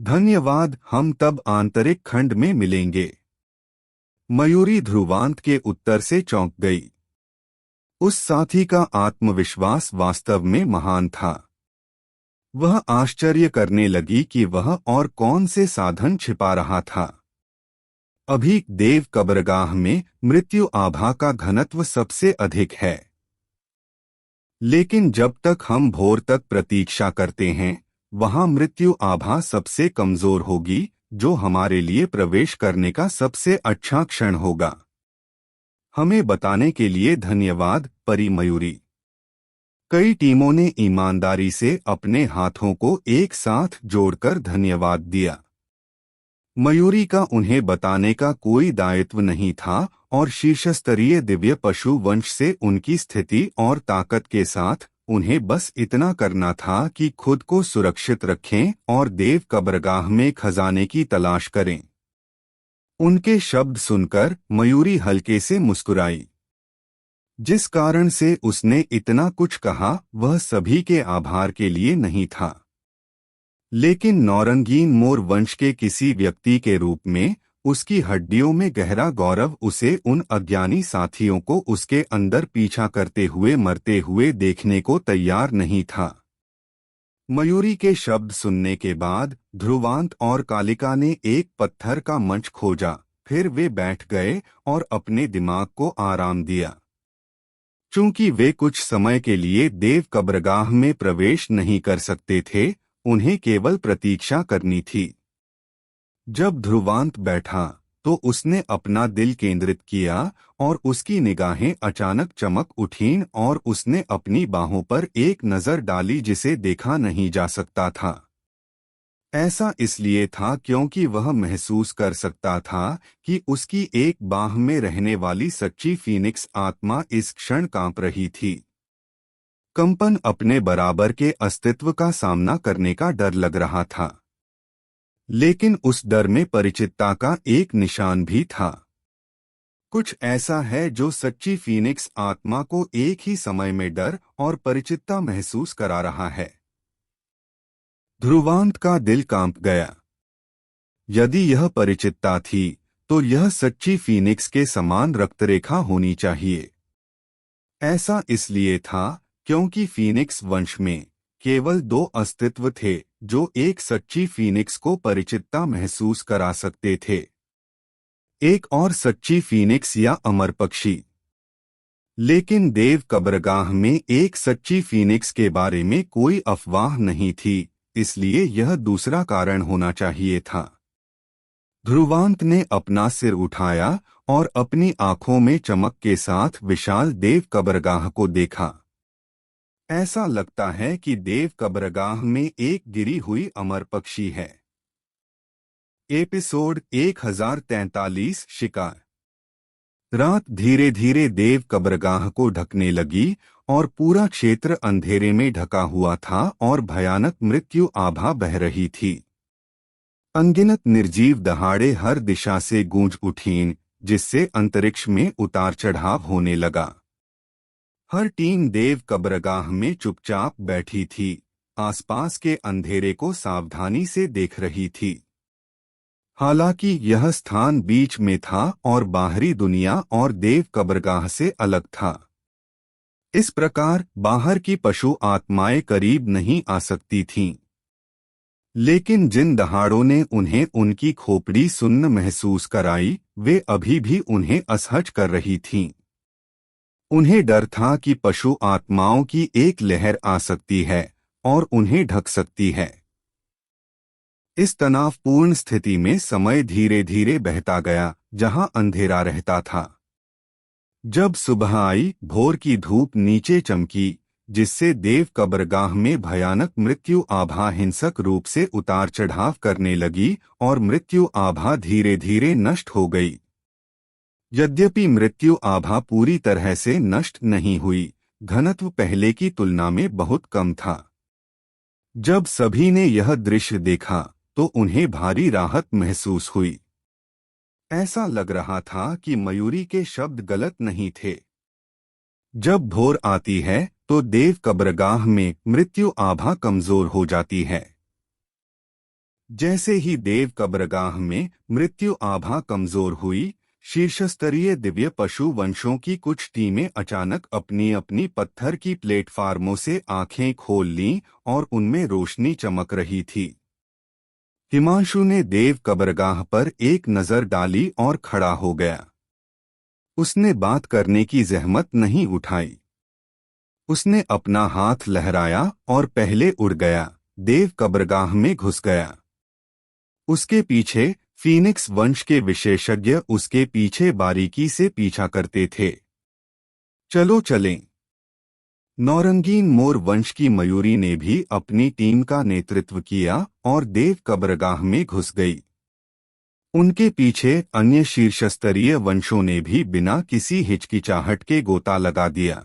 धन्यवाद, हम तब आंतरिक खंड में मिलेंगे। मयूरी ध्रुवांत के उत्तर से चौंक गई। उस साथी का आत्मविश्वास वास्तव में महान था। वह आश्चर्य करने लगी कि वह और कौन से साधन छिपा रहा था। अभी देव कब्रगाह में मृत्यु आभा का घनत्व सबसे अधिक है। लेकिन जब तक हम भोर तक प्रतीक्षा करते हैं, वहां मृत्यु आभा सबसे कमजोर होगी, जो हमारे लिए प्रवेश करने का सबसे अच्छा क्षण होगा। हमें बताने के लिए धन्यवाद, परी मयूरी। कई टीमों ने ईमानदारी से अपने हाथों को एक साथ जोड़कर धन्यवाद दिया। मयूरी का उन्हें बताने का कोई दायित्व नहीं था और शीर्षस्तरीय दिव्य पशु वंश से उनकी स्थिति और ताकत के साथ उन्हें बस इतना करना था कि खुद को सुरक्षित रखें और देव कब्रगाह में खजाने की तलाश करें। उनके शब्द सुनकर मयूरी हल्के से मुस्कुराई। जिस कारण से उसने इतना कुछ कहा वह सभी के आभार के लिए नहीं था, लेकिन नौरंगीन मोर वंश के किसी व्यक्ति के रूप में उसकी हड्डियों में गहरा गौरव उसे उन अज्ञानी साथियों को उसके अंदर पीछा करते हुए मरते हुए देखने को तैयार नहीं था। मयूरी के शब्द सुनने के बाद ध्रुवांत और कालिका ने एक पत्थर का मंच खोजा, फिर वे बैठ गए और अपने दिमाग को आराम दिया। चूंकि वे कुछ समय के लिए देव कब्रगाह में प्रवेश नहीं कर सकते थे, उन्हें केवल प्रतीक्षा करनी थी। जब ध्रुवांत बैठा तो उसने अपना दिल केंद्रित किया और उसकी निगाहें अचानक चमक उठीं और उसने अपनी बाहों पर एक नजर डाली जिसे देखा नहीं जा सकता था। ऐसा इसलिए था क्योंकि वह महसूस कर सकता था कि उसकी एक बाह में रहने वाली सच्ची फीनिक्स आत्मा इस क्षण कांप रही थी। कंपन अपने बराबर के अस्तित्व का सामना करने का डर लग रहा था, लेकिन उस डर में परिचितता का एक निशान भी था। कुछ ऐसा है जो सच्ची फीनिक्स आत्मा को एक ही समय में डर और परिचितता महसूस करा रहा है। ध्रुवांत का दिल कांप गया। यदि यह परिचितता थी तो यह सच्ची फीनिक्स के समान रक्तरेखा होनी चाहिए। ऐसा इसलिए था क्योंकि फीनिक्स वंश में केवल 2 अस्तित्व थे जो एक सच्ची फीनिक्स को परिचितता महसूस करा सकते थे, एक और सच्ची फीनिक्स या अमर पक्षी। लेकिन देव कब्रगाह में एक सच्ची फीनिक्स के बारे में कोई अफवाह नहीं थी, इसलिए यह दूसरा कारण होना चाहिए था। ध्रुवांत ने अपना सिर उठाया और अपनी आंखों में चमक के साथ विशाल देव कब्रगाह को देखा। ऐसा लगता है कि देव कब्रगाह में एक गिरी हुई अमर पक्षी है। एपिसोड 1043 शिकार। रात धीरे धीरे देव कब्रगाह को ढकने लगी और पूरा क्षेत्र अंधेरे में ढका हुआ था और भयानक मृत्यु आभा बह रही थी। अनगिनत निर्जीव दहाड़े हर दिशा से गूंज उठीं, जिससे अंतरिक्ष में उतार चढ़ाव होने लगा। हर टीम देव कब्रगाह में चुपचाप बैठी थी, आसपास के अंधेरे को सावधानी से देख रही थी। हालांकि यह स्थान बीच में था और बाहरी दुनिया और देव कब्रगाह से अलग था। इस प्रकार बाहर की पशु आत्माएं करीब नहीं आ सकती थीं। लेकिन जिन दहाड़ों ने उन्हें उनकी खोपड़ी सुन्न महसूस कराई, वे अभी भी उन्हें असहज कर रही थीं। उन्हें डर था कि पशु आत्माओं की एक लहर आ सकती है और उन्हें ढक सकती है। इस तनावपूर्ण स्थिति में समय धीरे धीरे बहता गया, जहां अंधेरा रहता था। जब सुबह आई, भोर की धूप नीचे चमकी, जिससे देव कब्रगाह में भयानक मृत्यु आभा हिंसक रूप से उतार चढ़ाव करने लगी और मृत्यु आभा धीरे धीरे नष्ट हो गई। यद्यपि मृत्यु आभा पूरी तरह से नष्ट नहीं हुई, घनत्व पहले की तुलना में बहुत कम था। जब सभी ने यह दृश्य देखा तो उन्हें भारी राहत महसूस हुई। ऐसा लग रहा था कि मयूरी के शब्द गलत नहीं थे। जब भोर आती है तो देव कब्रगाह में मृत्यु आभा कमजोर हो जाती है। जैसे ही देव कब्रगाह में मृत्यु आभा कमजोर हुई, शीर्षस्तरीय दिव्य पशु वंशों की कुछ टीमें अचानक अपनी अपनी पत्थर की प्लेटफार्मों से आंखें खोल लीं और उनमें रोशनी चमक रही थी। हिमांशु ने देव कब्रगाह पर एक नजर डाली और खड़ा हो गया। उसने बात करने की जहमत नहीं उठाई। उसने अपना हाथ लहराया और पहले उड़ गया, देव कब्रगाह में घुस गया। उसके पीछे फीनिक्स वंश के विशेषज्ञ उसके पीछे बारीकी से पीछा करते थे। चलो चलें। नौरंगीन मोर वंश की मयूरी ने भी अपनी टीम का नेतृत्व किया और देव कब्रगाह में घुस गई। उनके पीछे अन्य शीर्षस्तरीय वंशों ने भी बिना किसी हिचकिचाहट के गोता लगा दिया।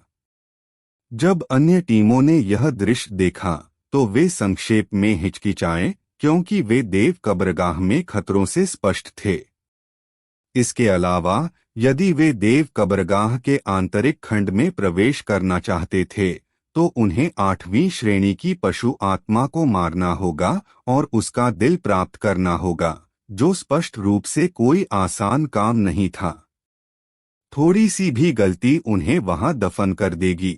जब अन्य टीमों ने यह दृश्य देखा तो वे संक्षेप में हिचकिचाए, क्योंकि वे देव कब्रगाह में खतरों से स्पष्ट थे। इसके अलावा यदि वे देव कब्रगाह के आंतरिक खंड में प्रवेश करना चाहते थे तो उन्हें 8वीं श्रेणी की पशु आत्मा को मारना होगा और उसका दिल प्राप्त करना होगा, जो स्पष्ट रूप से कोई आसान काम नहीं था। थोड़ी सी भी गलती उन्हें वहां दफन कर देगी।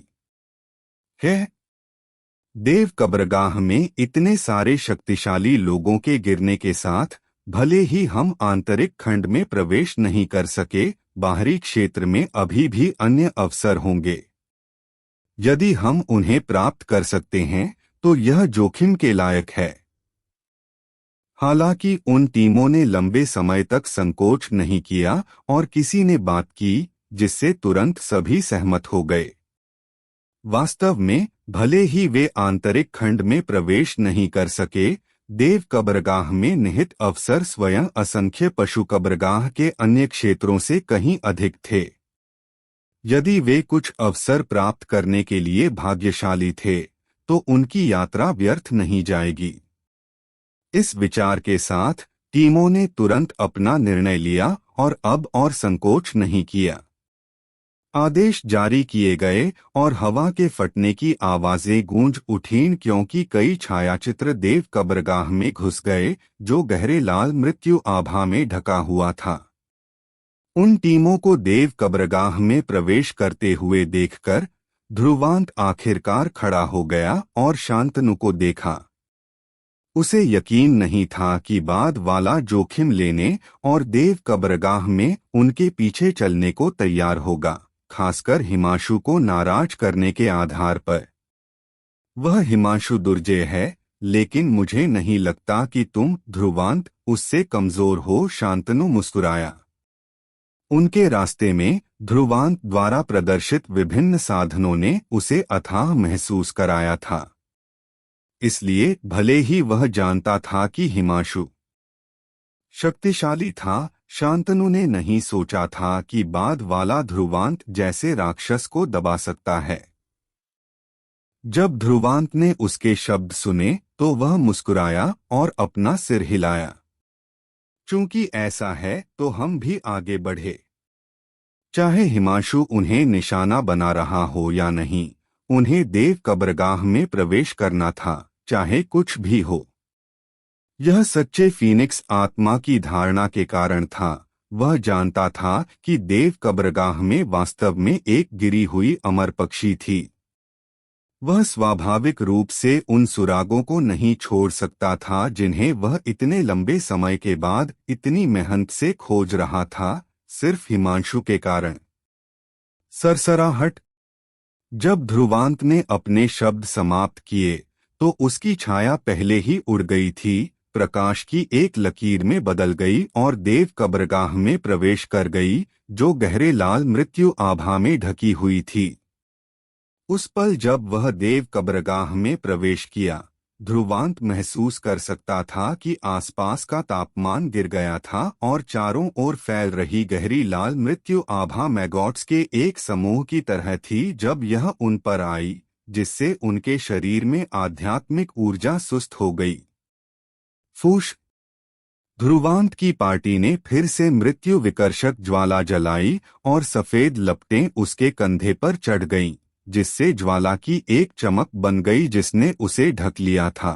है देव कब्रगाह में इतने सारे शक्तिशाली लोगों के गिरने के साथ भले ही हम आंतरिक खंड में प्रवेश नहीं कर सके, बाहरी क्षेत्र में अभी भी अन्य अवसर होंगे। यदि हम उन्हें प्राप्त कर सकते हैं तो यह जोखिम के लायक है। हालांकि उन टीमों ने लंबे समय तक संकोच नहीं किया और किसी ने बात की जिससे तुरंत सभी सहमत हो गए। वास्तव में भले ही वे आंतरिक खंड में प्रवेश नहीं कर सके, देव कब्रगाह में निहित अवसर स्वयं असंख्य पशु कब्रगाह के अन्य क्षेत्रों से कहीं अधिक थे। यदि वे कुछ अवसर प्राप्त करने के लिए भाग्यशाली थे तो उनकी यात्रा व्यर्थ नहीं जाएगी। इस विचार के साथ टीमों ने तुरंत अपना निर्णय लिया और अब और संकोच नहीं किया। आदेश जारी किए गए और हवा के फटने की आवाजें गूंज उठीं, क्योंकि कई छायाचित्र देव कब्रगाह में घुस गए जो गहरे लाल मृत्यु आभा में ढका हुआ था। उन टीमों को देव कब्रगाह में प्रवेश करते हुए देखकर ध्रुवांत आखिरकार खड़ा हो गया और शांतनु को देखा। उसे यकीन नहीं था कि बाद वाला जोखिम लेने और देव कब्रगाह में उनके पीछे चलने को तैयार होगा, खासकर हिमांशु को नाराज करने के आधार पर। वह हिमांशु दुर्जय है, लेकिन मुझे नहीं लगता कि तुम ध्रुवांत उससे कमजोर हो। शांतनु मुस्कुराया। उनके रास्ते में ध्रुवांत द्वारा प्रदर्शित विभिन्न साधनों ने उसे अथाह महसूस कराया था। इसलिए भले ही वह जानता था कि हिमांशु शक्तिशाली था, शांतनु ने नहीं सोचा था कि बाद वाला ध्रुवांत जैसे राक्षस को दबा सकता है। जब ध्रुवांत ने उसके शब्द सुने तो वह मुस्कुराया और अपना सिर हिलाया। चूंकि ऐसा है तो हम भी आगे बढ़े। चाहे हिमांशु उन्हें निशाना बना रहा हो या नहीं, उन्हें देव कब्रगाह में प्रवेश करना था, चाहे कुछ भी हो। यह सच्चे फीनिक्स आत्मा की धारणा के कारण था। वह जानता था कि देव कब्रगाह में वास्तव में एक गिरी हुई अमर पक्षी थी। वह स्वाभाविक रूप से उन सुरागों को नहीं छोड़ सकता था जिन्हें वह इतने लंबे समय के बाद इतनी मेहनत से खोज रहा था, सिर्फ हिमांशु के कारण। सरसराहट। जब ध्रुवांत ने अपने शब्द समाप्त किए तो उसकी छाया पहले ही उड़ गई थी, प्रकाश की एक लकीर में बदल गई और देव कब्रगाह में प्रवेश कर गई, जो गहरे लाल मृत्यु आभा में ढकी हुई थी। उस पल जब वह देव कब्रगाह में प्रवेश किया, ध्रुवांत महसूस कर सकता था कि आसपास का तापमान गिर गया था और चारों ओर फैल रही गहरी लाल मृत्यु आभा मैगॉट्स के एक समूह की तरह थी जब यह उन पर आई, जिससे उनके शरीर में आध्यात्मिक ऊर्जा सुस्त हो गई। फूश। ध्रुवांत की पार्टी ने फिर से मृत्यु विकर्षक ज्वाला जलाई और सफेद लपटें उसके कंधे पर चढ़ गईं, जिससे ज्वाला की एक चमक बन गई जिसने उसे ढक लिया था।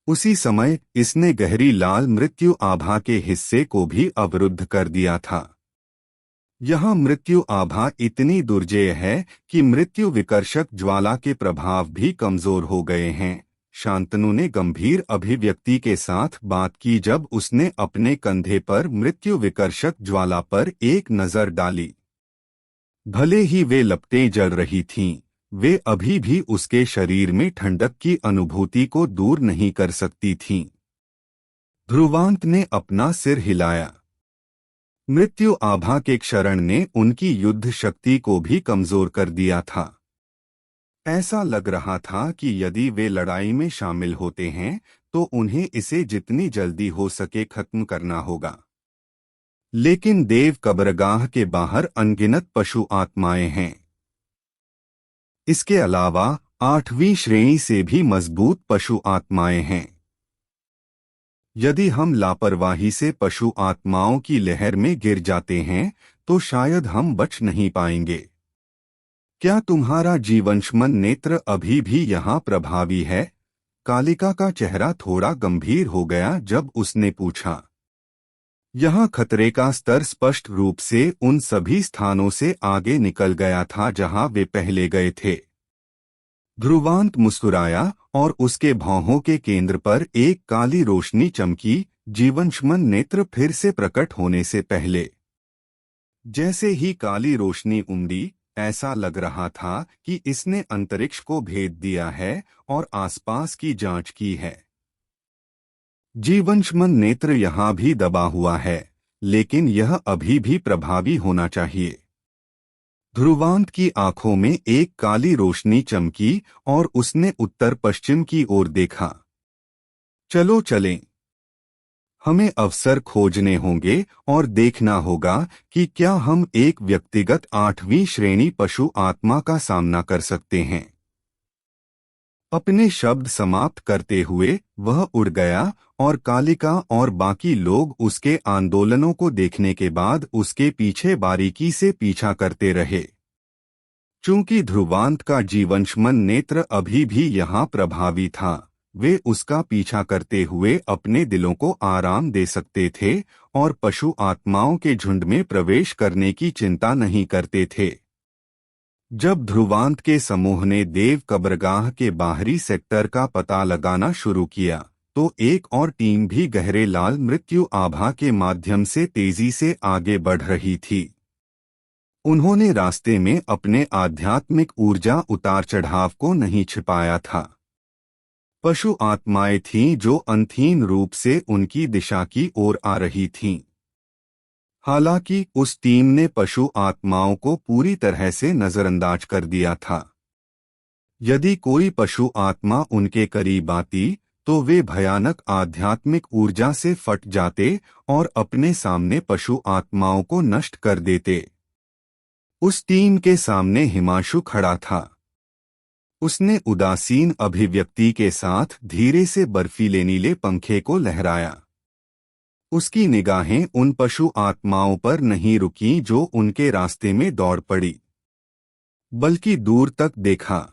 उसी समय इसने गहरी लाल मृत्यु आभा के हिस्से को भी अवरुद्ध कर दिया था। यह मृत्यु आभा इतनी दुर्जय है कि मृत्यु विकर्षक ज्वाला के प्रभाव भी कमजोर हो गए हैं। शांतनु ने गंभीर अभिव्यक्ति के साथ बात की जब उसने अपने कंधे पर मृत्यु विकर्षक ज्वाला पर एक नजर डाली। भले ही वे लपटें जल रही थीं, वे अभी भी उसके शरीर में ठंडक की अनुभूति को दूर नहीं कर सकती थीं। ध्रुवांत ने अपना सिर हिलाया। मृत्यु आभा के क्षरण ने उनकी युद्ध शक्ति को भी कमजोर कर दिया था। ऐसा लग रहा था कि यदि वे लड़ाई में शामिल होते हैं तो उन्हें इसे जितनी जल्दी हो सके खत्म करना होगा। लेकिन देव कब्रगाह के बाहर अनगिनत पशु आत्माएं हैं। इसके अलावा 8वीं श्रेणी से भी मजबूत पशु आत्माएं हैं। यदि हम लापरवाही से पशु आत्माओं की लहर में गिर जाते हैं तो शायद हम बच नहीं पाएंगे। क्या तुम्हारा जीवंशमन नेत्र अभी भी यहाँ प्रभावी है? कालिका का चेहरा थोड़ा गंभीर हो गया जब उसने पूछा। यहाँ खतरे का स्तर स्पष्ट रूप से उन सभी स्थानों से आगे निकल गया था जहाँ वे पहले गए थे। ध्रुवांत मुस्कुराया और उसके भौहों के केंद्र पर एक काली रोशनी चमकी, जीवंशमन नेत्र फिर से प्रकट होने से पहले। जैसे ही काली रोशनी उमड़ी, ऐसा लग रहा था कि इसने अंतरिक्ष को भेद दिया है और आसपास की जांच की है। जीवंशमन नेत्र यहाँ भी दबा हुआ है, लेकिन यह अभी भी प्रभावी होना चाहिए। ध्रुवांत की आंखों में एक काली रोशनी चमकी और उसने उत्तर पश्चिम की ओर देखा। चलो चलें। हमें अवसर खोजने होंगे और देखना होगा कि क्या हम एक व्यक्तिगत 8वीं श्रेणी पशु आत्मा का सामना कर सकते हैं। अपने शब्द समाप्त करते हुए वह उड़ गया और कालिका और बाकी लोग उसके आंदोलनों को देखने के बाद उसके पीछे बारीकी से पीछा करते रहे। चूंकि ध्रुवांत का जीवंशमन नेत्र अभी भी यहाँ प्रभावी था, वे उसका पीछा करते हुए अपने दिलों को आराम दे सकते थे और पशु आत्माओं के झुंड में प्रवेश करने की चिंता नहीं करते थे। जब ध्रुवांत के समूह ने देव कब्रगाह के बाहरी सेक्टर का पता लगाना शुरू किया, तो एक और टीम भी गहरे लाल मृत्यु आभा के माध्यम से तेजी से आगे बढ़ रही थी। उन्होंने रास्ते में अपने आध्यात्मिक ऊर्जा उतार चढ़ाव को नहीं छिपाया था। पशु आत्माएं थीं जो अंतहीन रूप से उनकी दिशा की ओर आ रही थीं। हालांकि उस टीम ने पशु आत्माओं को पूरी तरह से नजरअंदाज कर दिया था। यदि कोई पशु आत्मा उनके करीब आती तो वे भयानक आध्यात्मिक ऊर्जा से फट जाते और अपने सामने पशु आत्माओं को नष्ट कर देते। उस टीम के सामने हिमांशु खड़ा था। उसने उदासीन अभिव्यक्ति के साथ धीरे से बर्फीले नीले पंखे को लहराया। उसकी निगाहें उन पशु आत्माओं पर नहीं रुकीं जो उनके रास्ते में दौड़ पड़ी, बल्कि दूर तक देखा।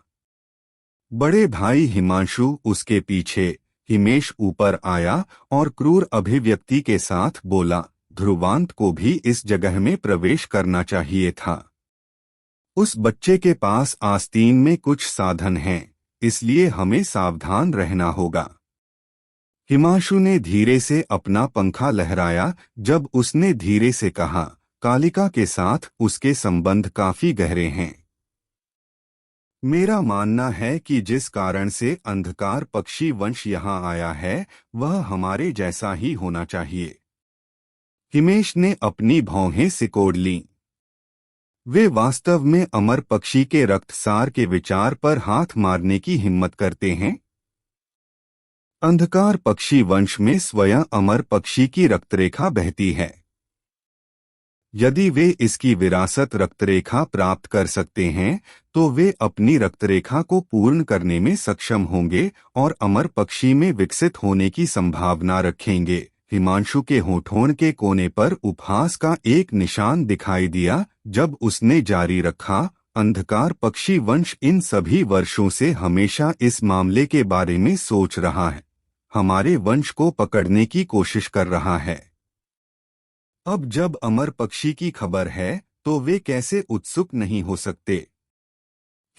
बड़े भाई हिमांशु उसके पीछे, हिमेश ऊपर आया और क्रूर अभिव्यक्ति के साथ बोला, ध्रुवांत को भी इस जगह में प्रवेश करना चाहिए था। उस बच्चे के पास आस्तीन में कुछ साधन हैं, इसलिए हमें सावधान रहना होगा। हिमांशु ने धीरे से अपना पंखा लहराया जब उसने धीरे से कहा, कालिका के साथ उसके संबंध काफी गहरे हैं। मेरा मानना है कि जिस कारण से अंधकार पक्षी वंश यहाँ आया है वह हमारे जैसा ही होना चाहिए। हिमेश ने अपनी भौहें सिकोड़ लीं। वे वास्तव में अमर पक्षी के रक्तसार के विचार पर हाथ मारने की हिम्मत करते हैं। अंधकार पक्षी वंश में स्वयं अमर पक्षी की रक्तरेखा बहती है। यदि वे इसकी विरासत रक्तरेखा प्राप्त कर सकते हैं तो वे अपनी रक्तरेखा को पूर्ण करने में सक्षम होंगे और अमर पक्षी में विकसित होने की संभावना रखेंगे। हिमांशु के होठों के कोने पर उपहास का एक निशान दिखाई दिया जब उसने जारी रखा, अंधकार पक्षी वंश इन सभी वर्षों से हमेशा इस मामले के बारे में सोच रहा है, हमारे वंश को पकड़ने की कोशिश कर रहा है। अब जब अमर पक्षी की खबर है तो वे कैसे उत्सुक नहीं हो सकते।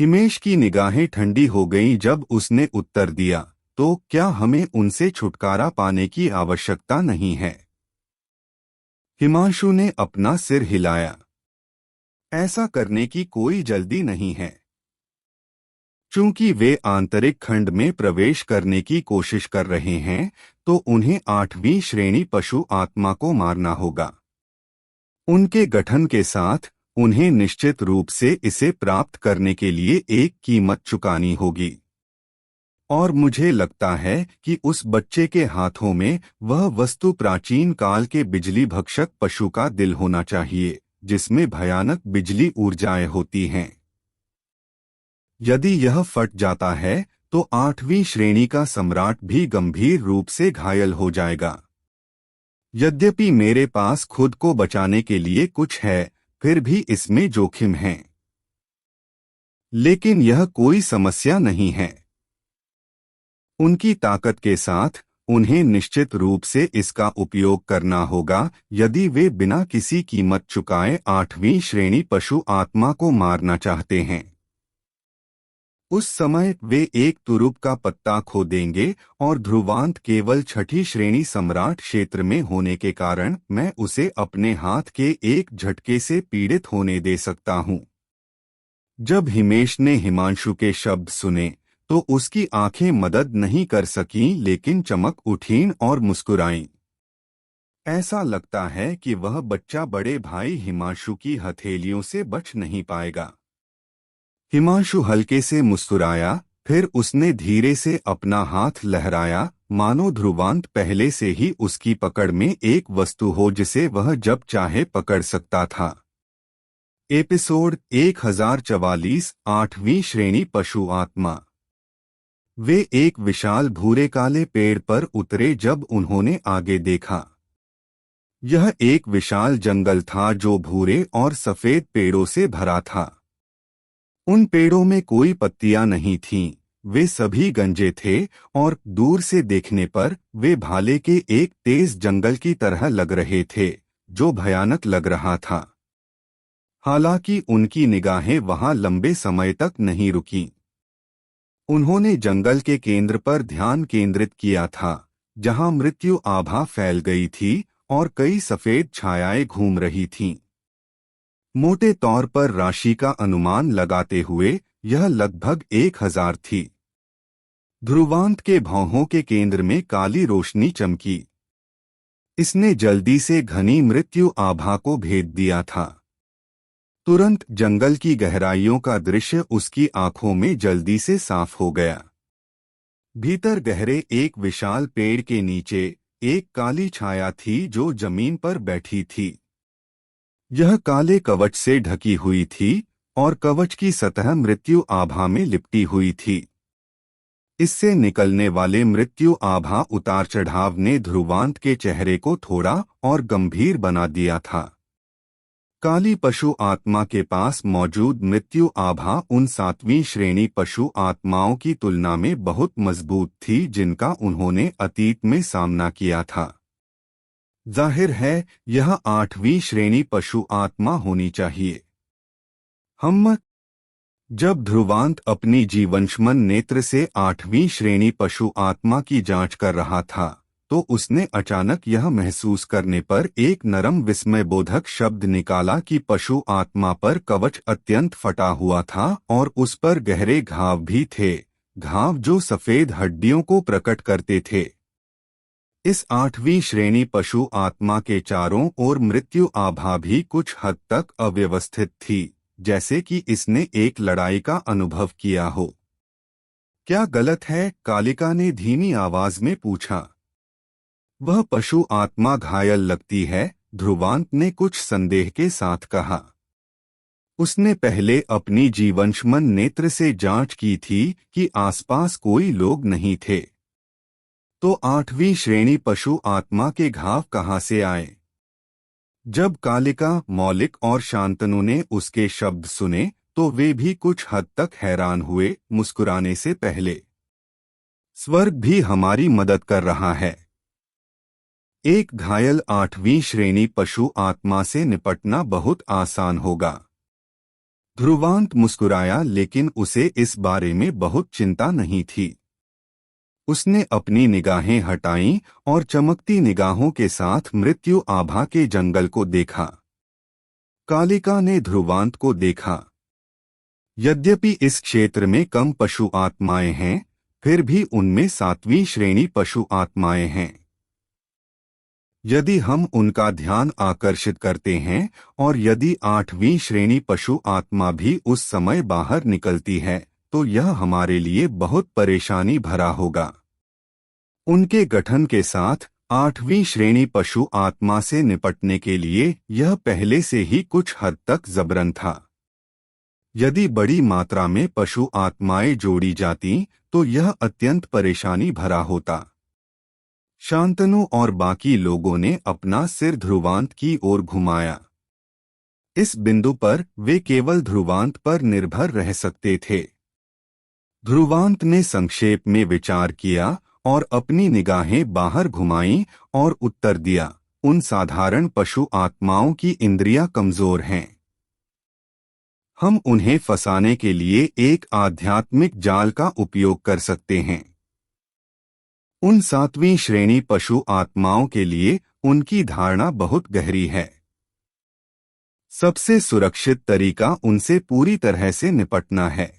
हिमेश की निगाहें ठंडी हो गईं जब उसने उत्तर दिया, तो क्या हमें उनसे छुटकारा पाने की आवश्यकता नहीं है? हिमांशु ने अपना सिर हिलाया। ऐसा करने की कोई जल्दी नहीं है। चूंकि वे आंतरिक खंड में प्रवेश करने की कोशिश कर रहे हैं तो उन्हें 8वीं श्रेणी पशु आत्मा को मारना होगा। उनके गठन के साथ उन्हें निश्चित रूप से इसे प्राप्त करने के लिए एक कीमत चुकानी होगी। और मुझे लगता है कि उस बच्चे के हाथों में वह वस्तु प्राचीन काल के बिजली भक्षक पशु का दिल होना चाहिए, जिसमें भयानक बिजली ऊर्जाएं होती हैं। यदि यह फट जाता है तो 8वीं श्रेणी का सम्राट भी गंभीर रूप से घायल हो जाएगा। यद्यपि मेरे पास खुद को बचाने के लिए कुछ है, फिर भी इसमें जोखिम है। लेकिन यह कोई समस्या नहीं है। उनकी ताकत के साथ उन्हें निश्चित रूप से इसका उपयोग करना होगा यदि वे बिना किसी कीमत चुकाए 8वीं श्रेणी पशु आत्मा को मारना चाहते हैं। उस समय वे एक तुरुप का पत्ता खो देंगे और ध्रुवांत केवल 6ठी श्रेणी सम्राट क्षेत्र में होने के कारण मैं उसे अपने हाथ के एक झटके से पीड़ित होने दे सकता हूं। जब हिमेश ने हिमांशु के शब्द सुने तो उसकी आंखें मदद नहीं कर सकीं, लेकिन चमक उठीं और मुस्कुराईं। ऐसा लगता है कि वह बच्चा बड़े भाई हिमांशु की हथेलियों से बच नहीं पाएगा। हिमांशु हल्के से मुस्कुराया, फिर उसने धीरे से अपना हाथ लहराया, मानो ध्रुवांत पहले से ही उसकी पकड़ में एक वस्तु हो जिसे वह जब चाहे पकड़ सकता था। एपिसोड 1044 8वीं श्रेणी पशु आत्मा। वे एक विशाल भूरे काले पेड़ पर उतरे जब उन्होंने आगे देखा। यह एक विशाल जंगल था जो भूरे और सफेद पेड़ों से भरा था। उन पेड़ों में कोई पत्तियां नहीं थीं, वे सभी गंजे थे और दूर से देखने पर वे भाले के एक तेज जंगल की तरह लग रहे थे, जो भयानक लग रहा था। हालांकि उनकी निगाहें वहां लंबे समय तक नहीं रुकीं। उन्होंने जंगल के केंद्र पर ध्यान केंद्रित किया था, जहां मृत्यु आभा फैल गई थी और कई सफेद छायाएं घूम रही थीं। मोटे तौर पर राशि का अनुमान लगाते हुए यह लगभग 1000 थी। ध्रुवांत के भौहों के केंद्र में काली रोशनी चमकी। इसने जल्दी से घनी मृत्यु आभा को भेद दिया था। तुरंत जंगल की गहराइयों का दृश्य उसकी आंखों में जल्दी से साफ हो गया। भीतर गहरे एक विशाल पेड़ के नीचे एक काली छाया थी जो जमीन पर बैठी थी। यह काले कवच से ढकी हुई थी और कवच की सतह मृत्यु आभा में लिपटी हुई थी। इससे निकलने वाले मृत्यु आभा उतार चढ़ाव ने ध्रुवांत के चेहरे को थोड़ा और गंभीर बना दिया था। काली पशु आत्मा के पास मौजूद मृत्यु आभा उन 7वीं श्रेणी पशु आत्माओं की तुलना में बहुत मजबूत थी जिनका उन्होंने अतीत में सामना किया था। जाहिर है यह 8वीं श्रेणी पशु आत्मा होनी चाहिए। जब ध्रुवांत अपनी जीवंशमन नेत्र से 8वीं श्रेणी पशु आत्मा की जांच कर रहा था तो उसने अचानक यह महसूस करने पर एक नरम विस्मयबोधक शब्द निकाला कि पशु आत्मा पर कवच अत्यंत फटा हुआ था और उस पर गहरे घाव भी थे, घाव जो सफेद हड्डियों को प्रकट करते थे। इस 8वीं श्रेणी पशु आत्मा के चारों ओर मृत्यु आभा भी कुछ हद तक अव्यवस्थित थी, जैसे कि इसने एक लड़ाई का अनुभव किया हो। क्या गलत है? कालिका ने धीमी आवाज में पूछा। वह पशु आत्मा घायल लगती है, ध्रुवांत ने कुछ संदेह के साथ कहा। उसने पहले अपनी जीवंशमन नेत्र से जांच की थी कि आसपास कोई लोग नहीं थे। तो 8वीं श्रेणी पशु आत्मा के घाव कहाँ से आए? जब कालिका, मौलिक और शांतनु ने उसके शब्द सुने तो वे भी कुछ हद तक हैरान हुए। मुस्कुराने से पहले, स्वर्ग भी हमारी मदद कर रहा है। एक घायल 8वीं श्रेणी पशु आत्मा से निपटना बहुत आसान होगा। ध्रुवांत मुस्कुराया, लेकिन उसे इस बारे में बहुत चिंता नहीं थी। उसने अपनी निगाहें हटाईं और चमकती निगाहों के साथ मृत्यु आभा के जंगल को देखा। कालिका ने ध्रुवांत को देखा। यद्यपि इस क्षेत्र में कम पशु आत्माएं हैं, फिर भी उनमें 7वीं श्रेणी पशु आत्माएं हैं। यदि हम उनका ध्यान आकर्षित करते हैं और यदि 8वीं श्रेणी पशु आत्मा भी उस समय बाहर निकलती है तो यह हमारे लिए बहुत परेशानी भरा होगा। उनके गठन के साथ 8वीं श्रेणी पशु आत्मा से निपटने के लिए यह पहले से ही कुछ हद तक जबरन था। यदि बड़ी मात्रा में पशु आत्माएं जोड़ी जाती तो यह अत्यंत परेशानी भरा होता। शांतनु और बाकी लोगों ने अपना सिर ध्रुवांत की ओर घुमाया। इस बिंदु पर वे केवल ध्रुवांत पर निर्भर रह सकते थे। ध्रुवांत ने संक्षेप में विचार किया और अपनी निगाहें बाहर घुमाईं और उत्तर दिया, उन साधारण पशु आत्माओं की इंद्रियां कमजोर हैं। हम उन्हें फंसाने के लिए एक आध्यात्मिक जाल का उपयोग कर सकते हैं। उन 7वीं श्रेणी पशु आत्माओं के लिए उनकी धारणा बहुत गहरी है। सबसे सुरक्षित तरीका उनसे पूरी तरह से निपटना है।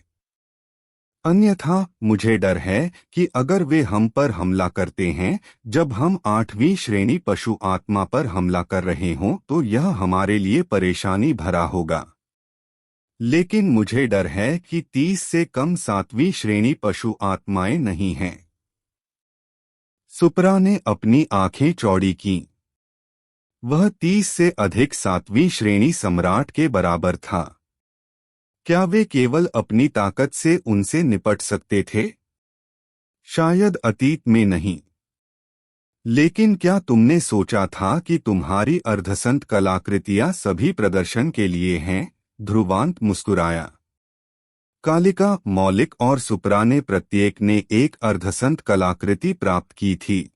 अन्यथा मुझे डर है कि अगर वे हम पर हमला करते हैं जब हम 8वीं श्रेणी पशु आत्मा पर हमला कर रहे हों तो यह हमारे लिए परेशानी भरा होगा। लेकिन मुझे डर है कि 30 से कम 7वीं श्रेणी पशु आत्माएं नहीं हैं। सुपरा ने अपनी आंखें चौड़ी कीं। वह 30 से अधिक 7वीं श्रेणी सम्राट के बराबर था। क्या वे केवल अपनी ताकत से उनसे निपट सकते थे? शायद अतीत में नहीं। लेकिन क्या तुमने सोचा था कि तुम्हारी अर्धसंत कलाकृतियां सभी प्रदर्शन के लिए हैं? ध्रुवांत मुस्कुराया। कालिका, मौलिक और सुपरा ने प्रत्येक ने एक अर्धसंत कलाकृति प्राप्त की थी।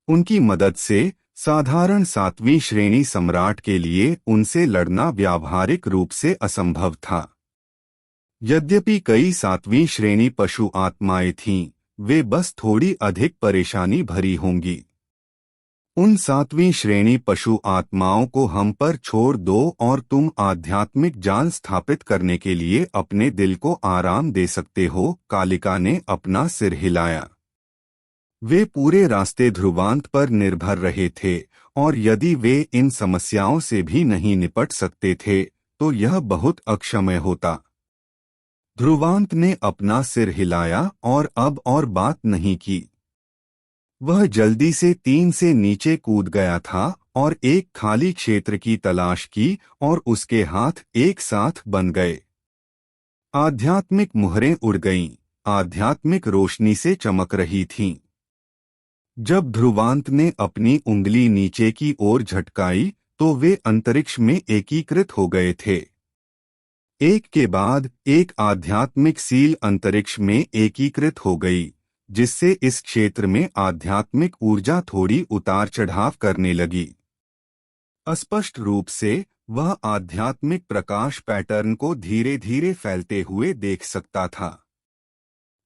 उनकी मदद से साधारण 7वीं श्रेणी सम्राट के लिए उनसे लड़ना व्यावहारिक रूप से असंभव था। यद्यपि कई 7वीं श्रेणी पशु आत्माएं थीं, वे बस थोड़ी अधिक परेशानी भरी होंगी। उन सातवीं श्रेणी पशु आत्माओं को हम पर छोड़ दो और तुम आध्यात्मिक जाल स्थापित करने के लिए अपने दिल को आराम दे सकते हो। कालिका ने अपना सिर हिलाया। वे पूरे रास्ते ध्रुवांत पर निर्भर रहे थे और यदि वे इन समस्याओं से भी नहीं निपट सकते थे तो यह बहुत अक्षम्य होता। ध्रुवांत ने अपना सिर हिलाया और अब और बात नहीं की। वह जल्दी से 3 से नीचे कूद गया था और एक खाली क्षेत्र की तलाश की और उसके हाथ एक साथ बन गए। आध्यात्मिक मुहरें उड़ गईं, आध्यात्मिक रोशनी से चमक रही थीं। जब ध्रुवांत ने अपनी उंगली नीचे की ओर झटकाई तो वे अंतरिक्ष में एकीकृत हो गए थे। एक के बाद एक आध्यात्मिक सील अंतरिक्ष में एकीकृत हो गई, जिससे इस क्षेत्र में आध्यात्मिक ऊर्जा थोड़ी उतार चढ़ाव करने लगी। अस्पष्ट रूप से वह आध्यात्मिक प्रकाश पैटर्न को धीरे धीरे फैलते हुए देख सकता था।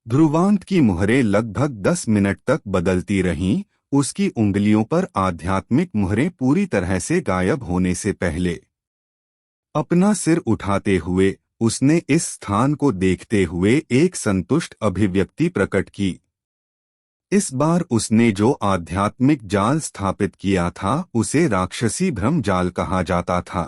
ध्रुवांत की मुहरें लगभग 10 मिनट तक बदलती रहीं, उसकी उंगलियों पर आध्यात्मिक मुहरें पूरी तरह से गायब होने से पहले। अपना सिर उठाते हुए उसने इस स्थान को देखते हुए एक संतुष्ट अभिव्यक्ति प्रकट की। इस बार उसने जो आध्यात्मिक जाल स्थापित किया था उसे राक्षसी भ्रम जाल कहा जाता था।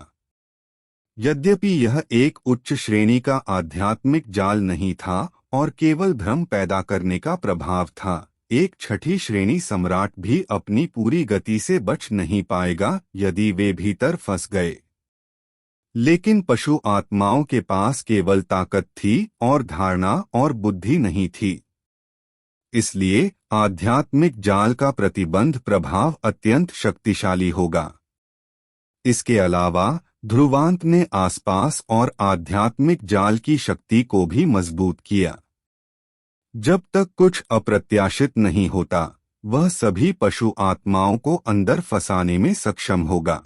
यद्यपि यह एक उच्च श्रेणी का आध्यात्मिक जाल नहीं था और केवल भ्रम पैदा करने का प्रभाव था, एक छठी श्रेणी सम्राट भी अपनी पूरी गति से बच नहीं पाएगा यदि वे भीतर फंस गए। लेकिन पशु आत्माओं के पास केवल ताकत थी और धारणा और बुद्धि नहीं थी। इसलिए आध्यात्मिक जाल का प्रतिबंध प्रभाव अत्यंत शक्तिशाली होगा। इसके अलावा ध्रुवांत ने आसपास और आध्यात्मिक जाल की शक्ति को भी मजबूत किया। जब तक कुछ अप्रत्याशित नहीं होता, वह सभी पशु आत्माओं को अंदर फंसाने में सक्षम होगा।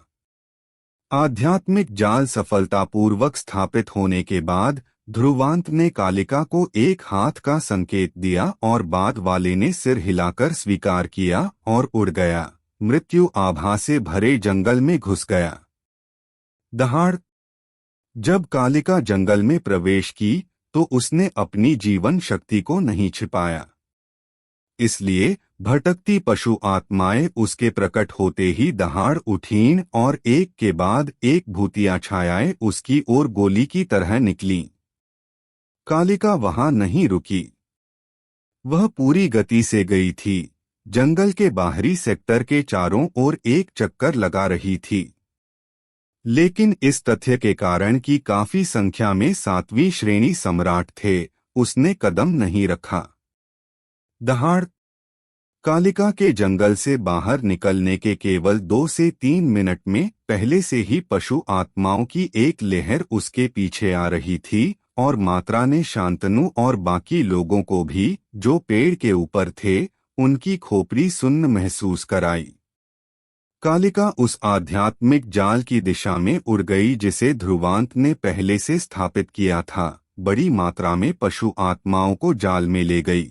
आध्यात्मिक जाल सफलतापूर्वक स्थापित होने के बाद ध्रुवांत ने कालिका को एक हाथ का संकेत दिया और बाद वाले ने सिर हिलाकर स्वीकार किया और उड़ गया, मृत्यु आभा से भरे जंगल में घुस गया। दहाड़। जब कालिका जंगल में प्रवेश की तो उसने अपनी जीवन शक्ति को नहीं छिपाया। इसलिए भटकती पशु आत्माएं उसके प्रकट होते ही दहाड़ उठीं और एक के बाद एक भूतिया छायाएं उसकी ओर गोली की तरह निकलीं। कालिका वहां नहीं रुकी। वह पूरी गति से गई थी, जंगल के बाहरी सेक्टर के चारों ओर एक चक्कर लगा रही थी। लेकिन इस तथ्य के कारण कि काफी संख्या में 7वीं श्रेणी सम्राट थे, उसने कदम नहीं रखा। दहाड़। कालिका के जंगल से बाहर निकलने के केवल 2 से 3 मिनट में पहले से ही पशु आत्माओं की एक लहर उसके पीछे आ रही थी और मात्रा ने शांतनु और बाकी लोगों को भी, जो पेड़ के ऊपर थे, उनकी खोपड़ी सुन्न महसूस कराई। कालिका उस आध्यात्मिक जाल की दिशा में उड़ गई जिसे ध्रुवांत ने पहले से स्थापित किया था। बड़ी मात्रा में पशु आत्माओं को जाल में ले गई।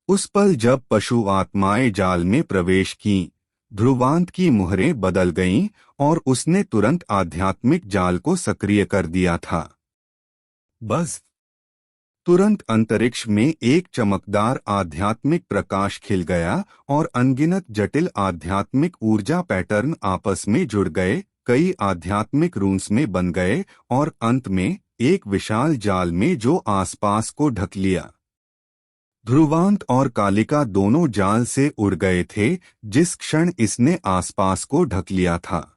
उस पल जब पशु आत्माएं जाल में प्रवेश की, ध्रुवांत की मुहरें बदल गईं और उसने तुरंत आध्यात्मिक जाल को सक्रिय कर दिया था। बस तुरंत अंतरिक्ष में एक चमकदार आध्यात्मिक प्रकाश खिल गया और अनगिनत जटिल आध्यात्मिक ऊर्जा पैटर्न आपस में जुड़ गए, कई आध्यात्मिक रून्स में बन गए और अंत में एक विशाल जाल में जो आसपास को ढक लिया। ध्रुवांत और कालिका दोनों जाल से उड़ गए थे जिस क्षण इसने आसपास को ढक लिया था।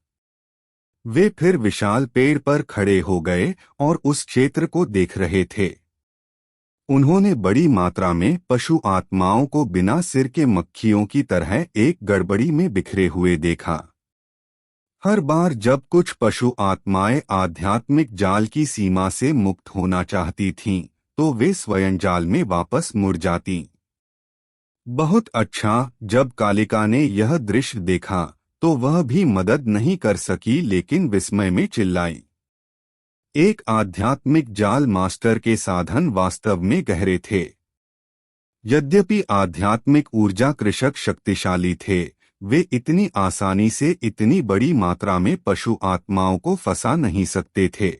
वे फिर विशाल पेड़ पर खड़े हो गए और उस क्षेत्र को देख रहे थे। उन्होंने बड़ी मात्रा में पशु आत्माओं को बिना सिर के मक्खियों की तरह एक गड़बड़ी में बिखरे हुए देखा। हर बार जब कुछ पशु आत्माएं आध्यात्मिक जाल की सीमा से मुक्त होना चाहती थीं, तो वे स्वयं जाल में वापस मुड़ जातीं। बहुत अच्छा, जब कालिका ने यह दृश्य देखा तो वह भी मदद नहीं कर सकी, लेकिन विस्मय में चिल्लाई। एक आध्यात्मिक जाल मास्टर के साधन वास्तव में गहरे थे। यद्यपि आध्यात्मिक ऊर्जा कृषक शक्तिशाली थे, वे इतनी आसानी से इतनी बड़ी मात्रा में पशु आत्माओं को फंसा नहीं सकते थे।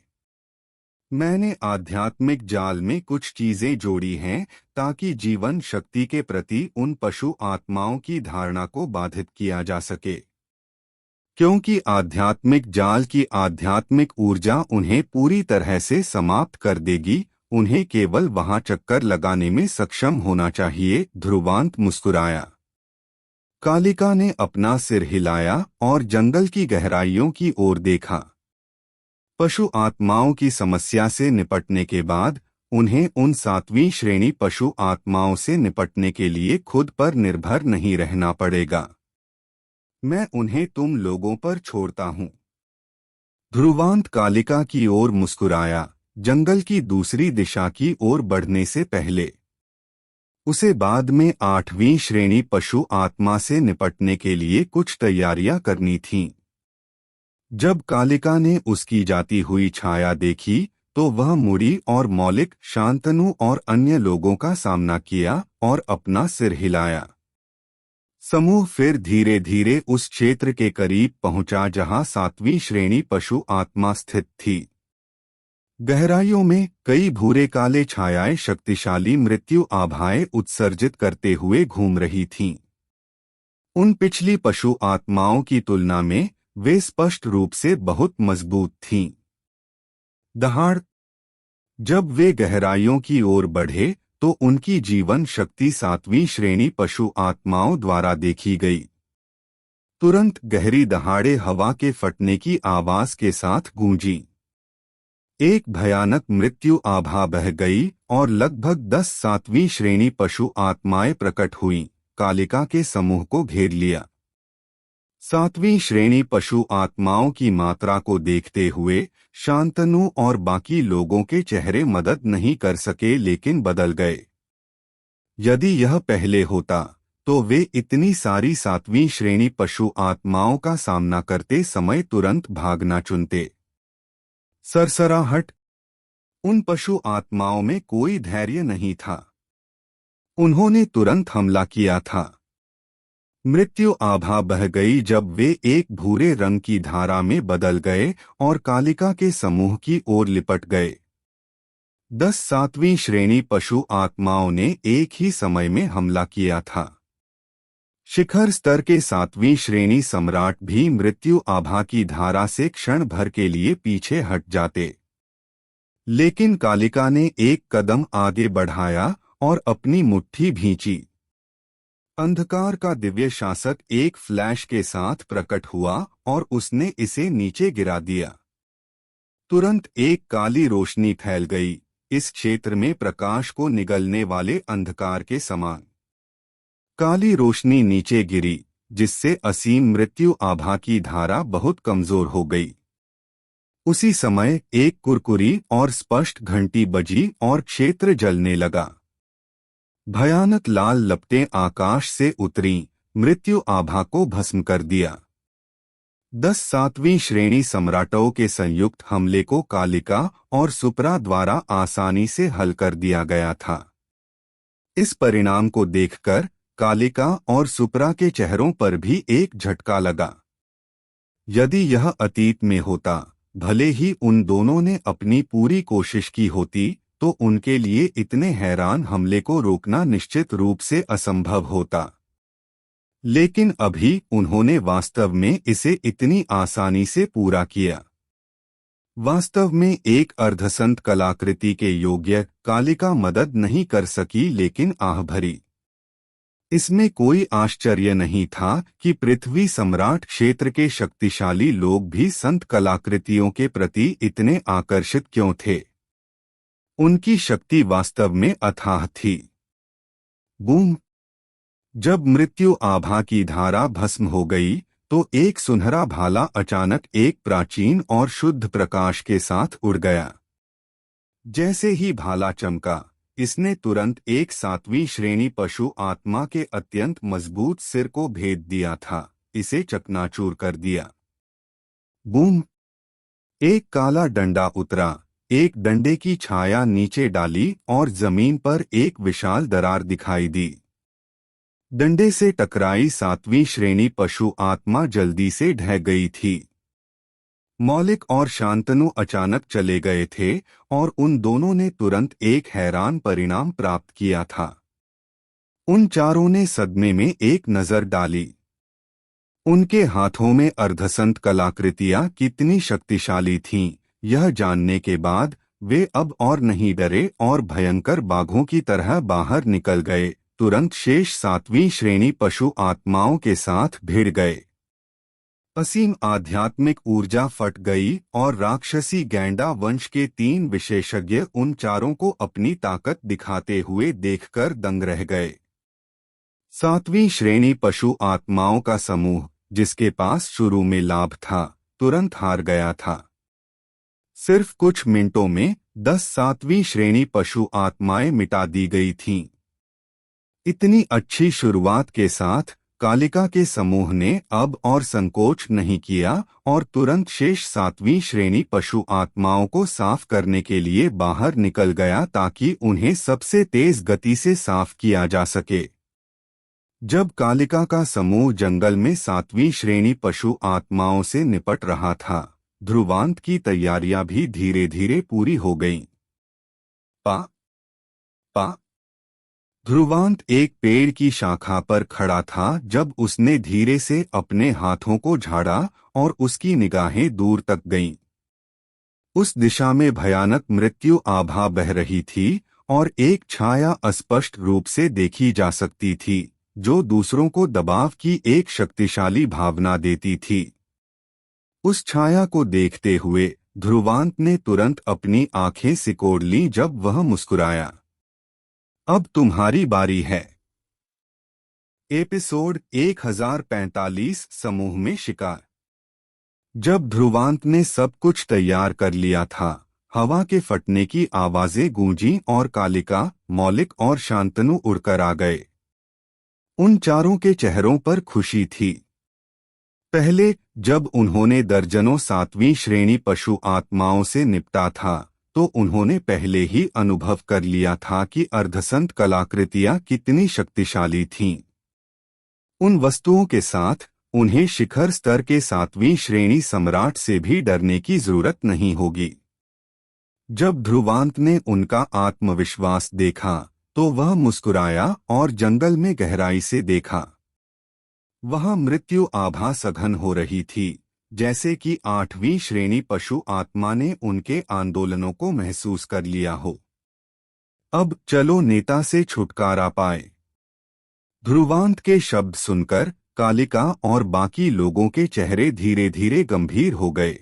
मैंने आध्यात्मिक जाल में कुछ चीजें जोड़ी हैं ताकि जीवन शक्ति के प्रति उन पशु आत्माओं की धारणा को बाधित किया जा सके, क्योंकि आध्यात्मिक जाल की आध्यात्मिक ऊर्जा उन्हें पूरी तरह से समाप्त कर देगी। उन्हें केवल वहां चक्कर लगाने में सक्षम होना चाहिए। ध्रुवांत मुस्कुराया। कालिका ने अपना सिर हिलाया और जंगल की गहराइयों की ओर देखा। पशु आत्माओं की समस्या से निपटने के बाद उन्हें उन 7वीं श्रेणी पशु आत्माओं से निपटने के लिए खुद पर निर्भर नहीं रहना पड़ेगा। मैं उन्हें तुम लोगों पर छोड़ता हूँ। ध्रुवांत कालिका की ओर मुस्कुराया, जंगल की दूसरी दिशा की ओर बढ़ने से पहले उसे बाद में 8वीं श्रेणी पशु आत्मा से निपटने के लिए कुछ तैयारियां करनी थीं। जब कालिका ने उसकी जाती हुई छाया देखी तो वह मुड़ी और मौलिक, शांतनु और अन्य लोगों का सामना किया और अपना सिर हिलाया। समूह फिर धीरे धीरे उस क्षेत्र के करीब पहुंचा जहां 7वीं श्रेणी पशु आत्मा स्थित थी। गहराइयों में कई भूरे काले छायाएं शक्तिशाली मृत्यु आभाएं उत्सर्जित करते हुए घूम रही थीं। उन पिछली पशु आत्माओं की तुलना में वे स्पष्ट रूप से बहुत मजबूत थीं। दहाड़। जब वे गहराइयों की ओर बढ़े तो उनकी जीवन शक्ति 7वीं श्रेणी पशु आत्माओं द्वारा देखी गई। तुरंत गहरी दहाड़े हवा के फटने की आवाज के साथ गूंजी। एक भयानक मृत्यु आभा बह गई और लगभग 10 7वीं श्रेणी पशु आत्माएं प्रकट हुईं, कालिका के समूह को घेर लिया। 7वीं श्रेणी पशु आत्माओं की मात्रा को देखते हुए शांतनु और बाकी लोगों के चेहरे मदद नहीं कर सके लेकिन बदल गए। यदि यह पहले होता तो वे इतनी सारी 7वीं श्रेणी पशु आत्माओं का सामना करते समय तुरंत भागना चुनते। सरसराहट। उन पशु आत्माओं में कोई धैर्य नहीं था। उन्होंने तुरंत हमला किया था। मृत्यु आभा बह गई जब वे एक भूरे रंग की धारा में बदल गए और कालिका के समूह की ओर लिपट गए। 10 7वीं श्रेणी पशु आत्माओं ने एक ही समय में हमला किया था। शिखर स्तर के 7वीं श्रेणी सम्राट भी मृत्यु आभा की धारा से क्षण भर के लिए पीछे हट जाते, लेकिन कालिका ने एक कदम आगे बढ़ाया और अपनी मुट्ठी भींची। अंधकार का दिव्य शासक एक फ्लैश के साथ प्रकट हुआ और उसने इसे नीचे गिरा दिया। तुरंत एक काली रोशनी फैल गई, इस क्षेत्र में प्रकाश को निगलने वाले अंधकार के समान। काली रोशनी नीचे गिरी, जिससे असीम मृत्यु आभा की धारा बहुत कमजोर हो गई। उसी समय एक कुरकुरी और स्पष्ट घंटी बजी और क्षेत्र जलने लगा। भयानक लाल लपटें आकाश से उतरीं, मृत्यु आभा को भस्म कर दिया। 10 7वीं श्रेणी सम्राटों के संयुक्त हमले को कालिका और सुप्रा द्वारा आसानी से हल कर दिया गया था। इस परिणाम को देखकर कालिका और सुप्रा के चेहरों पर भी एक झटका लगा। यदि यह अतीत में होता, भले ही उन दोनों ने अपनी पूरी कोशिश की होती, तो उनके लिए इतने हैरान हमले को रोकना निश्चित रूप से असंभव होता। लेकिन अभी उन्होंने वास्तव में इसे इतनी आसानी से पूरा किया। वास्तव में एक अर्धसंत कलाकृति के योग्य कालिका मदद नहीं कर सकी, लेकिन आह भरी। इसमें कोई आश्चर्य नहीं था कि पृथ्वी सम्राट क्षेत्र के शक्तिशाली लोग भी संत कलाकृतियों के प्रति इतने आकर्षित क्यों थे। उनकी शक्ति वास्तव में अथाह थी। बूम। जब मृत्यु आभा की धारा भस्म हो गई तो एक सुनहरा भाला अचानक एक प्राचीन और शुद्ध प्रकाश के साथ उड़ गया। जैसे ही भाला चमका, इसने तुरंत एक 7वीं श्रेणी पशु आत्मा के अत्यंत मजबूत सिर को भेद दिया था, इसे चकनाचूर कर दिया। बूम। एक काला डंडा उतरा, एक डंडे की छाया नीचे डाली और जमीन पर एक विशाल दरार दिखाई दी। डंडे से टकराई 7वीं श्रेणी पशु आत्मा जल्दी से ढह गई थी। मौलिक और शांतनु अचानक चले गए थे और उन दोनों ने तुरंत एक हैरान परिणाम प्राप्त किया था। उन चारों ने सदमे में एक नजर डाली। उनके हाथों में अर्धसंत कलाकृतियां कितनी शक्तिशाली थीं, यह जानने के बाद वे अब और नहीं डरे और भयंकर बाघों की तरह बाहर निकल गए, तुरंत शेष 7वीं श्रेणी पशु आत्माओं के साथ भिड़ गए। असीम आध्यात्मिक ऊर्जा फट गई और राक्षसी गैंडा वंश के 3 विशेषज्ञ उन चारों को अपनी ताकत दिखाते हुए देखकर दंग रह गए। 7वीं श्रेणी पशु आत्माओं का समूह, जिसके पास शुरू में लाभ था, तुरंत हार गया था। सिर्फ कुछ मिनटों में 10 7वीं श्रेणी पशु आत्माएं मिटा दी गई थीं। इतनी अच्छी शुरुआत के साथ कालिका के समूह ने अब और संकोच नहीं किया और तुरंत शेष 7वीं श्रेणी पशु आत्माओं को साफ करने के लिए बाहर निकल गया ताकि उन्हें सबसे तेज गति से साफ किया जा सके। जब कालिका का समूह जंगल में 7वीं श्रेणी पशु आत्माओं से निपट रहा था, ध्रुवांत की तैयारियां भी धीरे धीरे पूरी हो गईं। पा पा ध्रुवांत एक पेड़ की शाखा पर खड़ा था जब उसने धीरे से अपने हाथों को झाड़ा और उसकी निगाहें दूर तक गईं। उस दिशा में भयानक मृत्यु आभा बह रही थी और एक छाया अस्पष्ट रूप से देखी जा सकती थी, जो दूसरों को दबाव की एक शक्तिशाली भावना देती थी। उस छाया को देखते हुए ध्रुवांत ने तुरंत अपनी आंखें सिकोड़ लीं जब वह मुस्कुराया। अब तुम्हारी बारी है। एपिसोड 1045 समूह में शिकार। जब ध्रुवांत ने सब कुछ तैयार कर लिया था, हवा के फटने की आवाजें गूंजी और कालिका, मौलिक और शांतनु उड़कर आ गए। उन चारों के चेहरों पर खुशी थी। पहले जब उन्होंने दर्जनों 7वीं श्रेणी पशु आत्माओं से निपटा था, तो उन्होंने पहले ही अनुभव कर लिया था कि अर्धसंत कलाकृतियां कितनी शक्तिशाली थीं। उन वस्तुओं के साथ उन्हें शिखर स्तर के 7वीं श्रेणी सम्राट से भी डरने की जरूरत नहीं होगी। जब ध्रुवांत ने उनका आत्मविश्वास देखा, तो वह मुस्कुराया और जंगल में गहराई से देखा। वहां मृत्यु आभा सघन हो रही थी, जैसे कि 8वीं श्रेणी पशु आत्मा ने उनके आंदोलनों को महसूस कर लिया हो। अब चलो नेता से छुटकारा पाए। ध्रुवांत के शब्द सुनकर कालिका और बाकी लोगों के चेहरे धीरे धीरे गंभीर हो गए।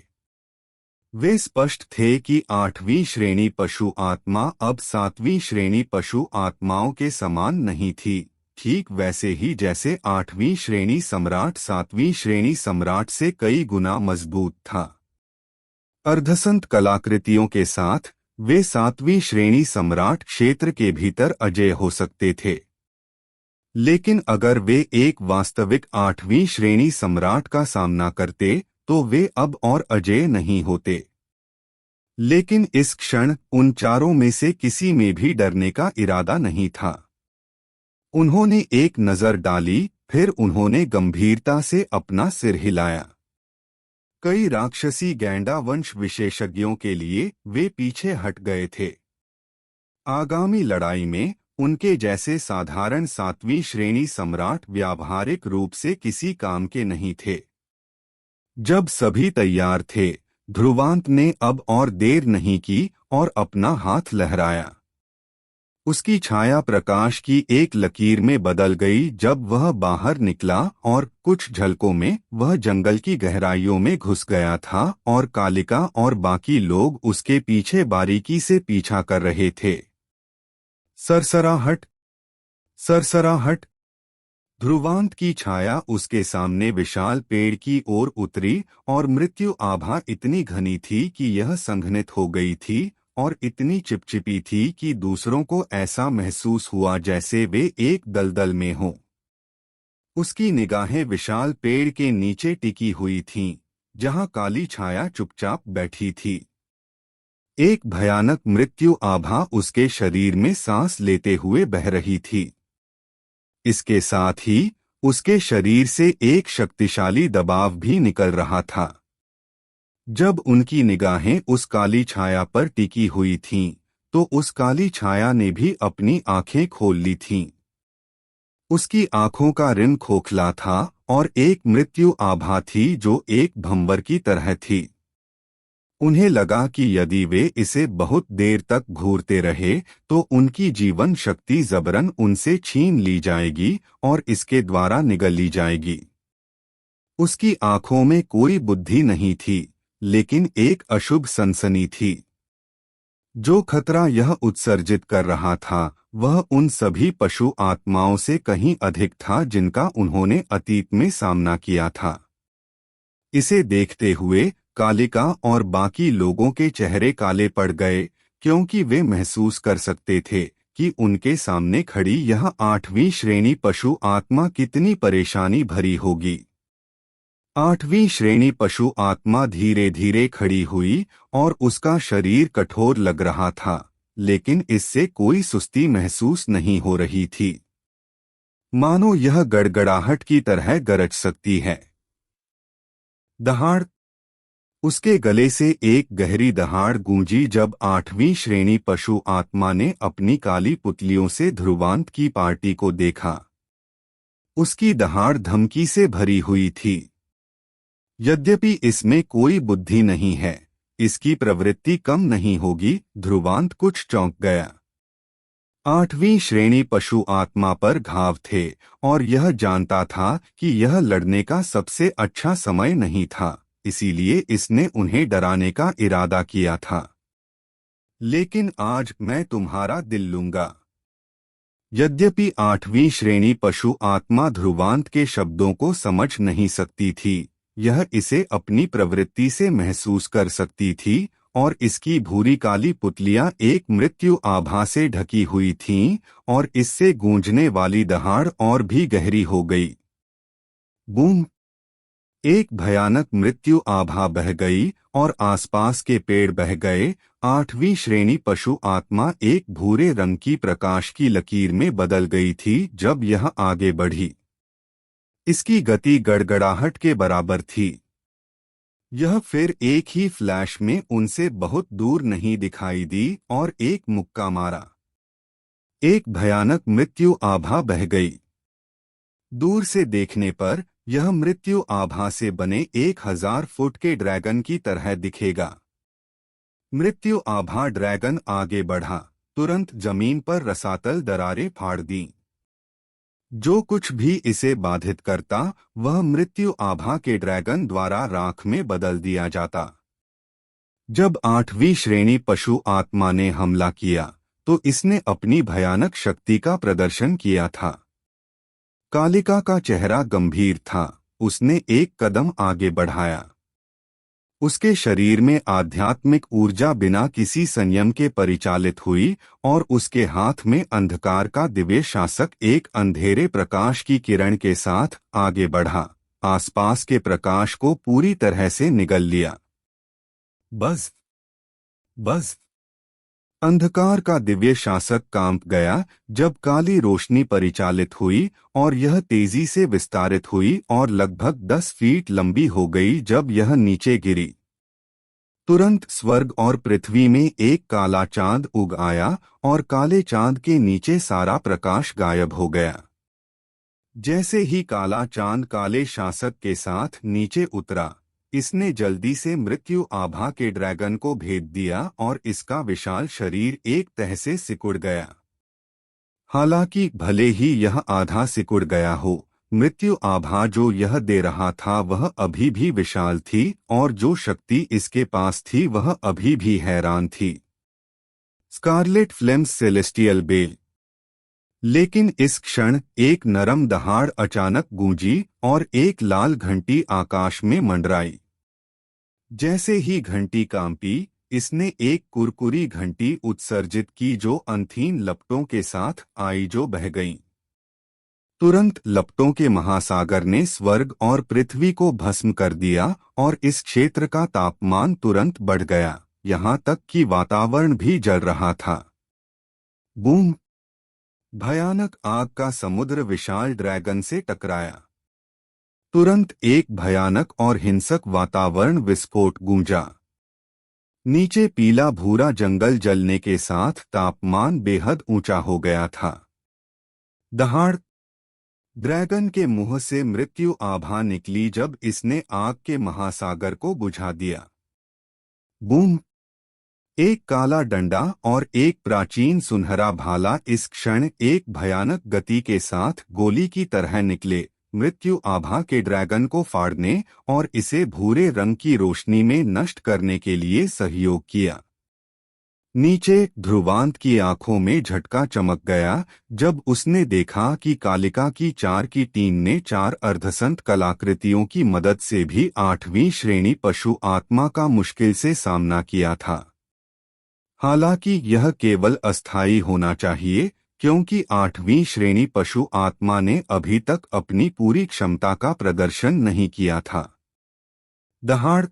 वे स्पष्ट थे कि 8वीं श्रेणी पशु आत्मा अब 7वीं श्रेणी पशु आत्माओं के समान नहीं थी, ठीक वैसे ही जैसे 8वीं श्रेणी सम्राट 7वीं श्रेणी सम्राट से कई गुना मजबूत था। अर्धसंत कलाकृतियों के साथ वे 7वीं श्रेणी सम्राट क्षेत्र के भीतर अजेय हो सकते थे, लेकिन अगर वे एक वास्तविक 8वीं श्रेणी सम्राट का सामना करते तो वे अब और अजेय नहीं होते। लेकिन इस क्षण उन चारों में से किसी में भी डरने का इरादा नहीं था। उन्होंने एक नजर डाली, फिर उन्होंने गंभीरता से अपना सिर हिलाया। कई राक्षसी गैंडा वंश विशेषज्ञों के लिए वे पीछे हट गए थे। आगामी लड़ाई में उनके जैसे साधारण 7वीं श्रेणी सम्राट व्यावहारिक रूप से किसी काम के नहीं थे। जब सभी तैयार थे, ध्रुवांत ने अब और देर नहीं की और अपना हाथ लहराया। उसकी छाया प्रकाश की एक लकीर में बदल गई जब वह बाहर निकला और कुछ झलकों में वह जंगल की गहराइयों में घुस गया था और कालिका और बाकी लोग उसके पीछे बारीकी से पीछा कर रहे थे। सरसराहट, सरसराहट। ध्रुवांत की छाया उसके सामने विशाल पेड़ की ओर उतरी और मृत्यु आभा इतनी घनी थी कि यह संघनित हो गई थी और इतनी चिपचिपी थी कि दूसरों को ऐसा महसूस हुआ जैसे वे एक दलदल में हों। उसकी निगाहें विशाल पेड़ के नीचे टिकी हुई थीं, जहां काली छाया चुपचाप बैठी थी। एक भयानक मृत्यु आभा उसके शरीर में सांस लेते हुए बह रही थी। इसके साथ ही उसके शरीर से एक शक्तिशाली दबाव भी निकल रहा था। जब उनकी निगाहें उस काली छाया पर टिकी हुई थीं, तो उस काली छाया ने भी अपनी आंखें खोल ली थीं। उसकी आंखों का रिम खोखला था और एक मृत्यु आभा थी जो एक भंवर की तरह थी। उन्हें लगा कि यदि वे इसे बहुत देर तक घूरते रहे तो उनकी जीवन शक्ति जबरन उनसे छीन ली जाएगी और इसके द्वारा निगल ली जाएगी। उसकी आंखों में कोई बुद्धि नहीं थी, लेकिन एक अशुभ सनसनी थी। जो खतरा यह उत्सर्जित कर रहा था वह उन सभी पशु आत्माओं से कहीं अधिक था जिनका उन्होंने अतीत में सामना किया था। इसे देखते हुए कालिका और बाकी लोगों के चेहरे काले पड़ गए, क्योंकि वे महसूस कर सकते थे कि उनके सामने खड़ी यह 8वीं श्रेणी पशु आत्मा कितनी परेशानी भरी होगी। 8वीं श्रेणी पशु आत्मा धीरे धीरे खड़ी हुई और उसका शरीर कठोर लग रहा था, लेकिन इससे कोई सुस्ती महसूस नहीं हो रही थी। मानो यह गड़गड़ाहट की तरह गरज सकती है। दहाड़। उसके गले से एक गहरी दहाड़ गूंजी जब 8वीं श्रेणी पशु आत्मा ने अपनी काली पुतलियों से ध्रुवांत की पार्टी को देखा। उसकी दहाड़ धमकी से भरी हुई थी। यद्यपि इसमें कोई बुद्धि नहीं है, इसकी प्रवृत्ति कम नहीं होगी। ध्रुवांत कुछ चौंक गया। 8वीं श्रेणी पशु आत्मा पर घाव थे और यह जानता था कि यह लड़ने का सबसे अच्छा समय नहीं था, इसीलिए इसने उन्हें डराने का इरादा किया था। लेकिन आज मैं तुम्हारा दिल लूंगा। यद्यपि 8वीं श्रेणी पशु आत्मा ध्रुवांत के शब्दों को समझ नहीं सकती थी, यह इसे अपनी प्रवृत्ति से महसूस कर सकती थी और इसकी भूरी काली पुतलियां एक मृत्यु आभा से ढकी हुई थीं और इससे गूंजने वाली दहाड़ और भी गहरी हो गई। बूम! एक भयानक मृत्यु आभा बह गई और आसपास के पेड़ बह गए। 8वीं श्रेणी पशु आत्मा एक भूरे रंग की प्रकाश की लकीर में बदल गई थी जब यह आगे बढ़ी। इसकी गति गड़गड़ाहट के बराबर थी। यह फिर एक ही फ्लैश में उनसे बहुत दूर नहीं दिखाई दी और एक मुक्का मारा। एक भयानक मृत्यु आभा बह गई। दूर से देखने पर यह मृत्यु आभा से बने 1000 फुट के ड्रैगन की तरह दिखेगा। मृत्यु आभा ड्रैगन आगे बढ़ा, तुरंत जमीन पर रसातल दरारें फाड़ दी। जो कुछ भी इसे बाधित करता वह मृत्यु आभा के ड्रैगन द्वारा राख में बदल दिया जाता। जब 8वीं श्रेणी पशु आत्मा ने हमला किया तो इसने अपनी भयानक शक्ति का प्रदर्शन किया था। कालिका का चेहरा गंभीर था। उसने एक कदम आगे बढ़ाया। उसके शरीर में आध्यात्मिक ऊर्जा बिना किसी संयम के परिचालित हुई और उसके हाथ में अंधकार का दिव्य शासक एक अंधेरे प्रकाश की किरण के साथ आगे बढ़ा, आसपास के प्रकाश को पूरी तरह से निगल लिया। बस बस अंधकार का दिव्य शासक कांप गया जब काली रोशनी परिचालित हुई और यह तेजी से विस्तारित हुई और लगभग 10 फीट लंबी हो गई। जब यह नीचे गिरी तुरंत स्वर्ग और पृथ्वी में एक काला चांद उग आया और काले चांद के नीचे सारा प्रकाश गायब हो गया। जैसे ही काला चांद काले शासक के साथ नीचे उतरा, इसने जल्दी से मृत्यु आभा के ड्रैगन को भेद दिया और इसका विशाल शरीर एक तह से सिकुड़ गया। हालांकि भले ही यह आधा सिकुड़ गया हो, मृत्यु आभा जो यह दे रहा था वह अभी भी विशाल थी और जो शक्ति इसके पास थी वह अभी भी हैरान थी। Scarlet flames celestial bell. लेकिन इस क्षण एक नरम दहाड़ अचानक गूंजी और एक लाल घंटी आकाश में मंडराई। जैसे ही घंटी कांपी, इसने एक कुरकुरी घंटी उत्सर्जित की जो अनथीन लपटों के साथ आई जो बह गईं। तुरंत लपटों के महासागर ने स्वर्ग और पृथ्वी को भस्म कर दिया और इस क्षेत्र का तापमान तुरंत बढ़ गया, यहाँ तक कि वातावरण भी जल रहा था। बूम! भयानक आग का समुद्र विशाल ड्रैगन से टकराया। तुरंत एक भयानक और हिंसक वातावरण विस्फोट गूंजा। नीचे पीला भूरा जंगल जलने के साथ तापमान बेहद ऊंचा हो गया था। दहाड़! ड्रैगन के मुंह से मृत्यु आभा निकली जब इसने आग के महासागर को बुझा दिया। बूम! एक काला डंडा और एक प्राचीन सुनहरा भाला इस क्षण एक भयानक गति के साथ गोली की तरह निकले, मृत्यु आभा के ड्रैगन को फाड़ने और इसे भूरे रंग की रोशनी में नष्ट करने के लिए सहयोग किया। नीचे ध्रुवांत की आंखों में झटका चमक गया जब उसने देखा कि कालिका की 4 की टीम ने 4 अर्धसंत कलाकृतियों की मदद से भी 8वीं श्रेणी पशु आत्मा का मुश्किल से सामना किया था। हालांकि यह केवल अस्थायी होना चाहिए, क्योंकि 8वीं श्रेणी पशु आत्मा ने अभी तक अपनी पूरी क्षमता का प्रदर्शन नहीं किया था। दहाड़!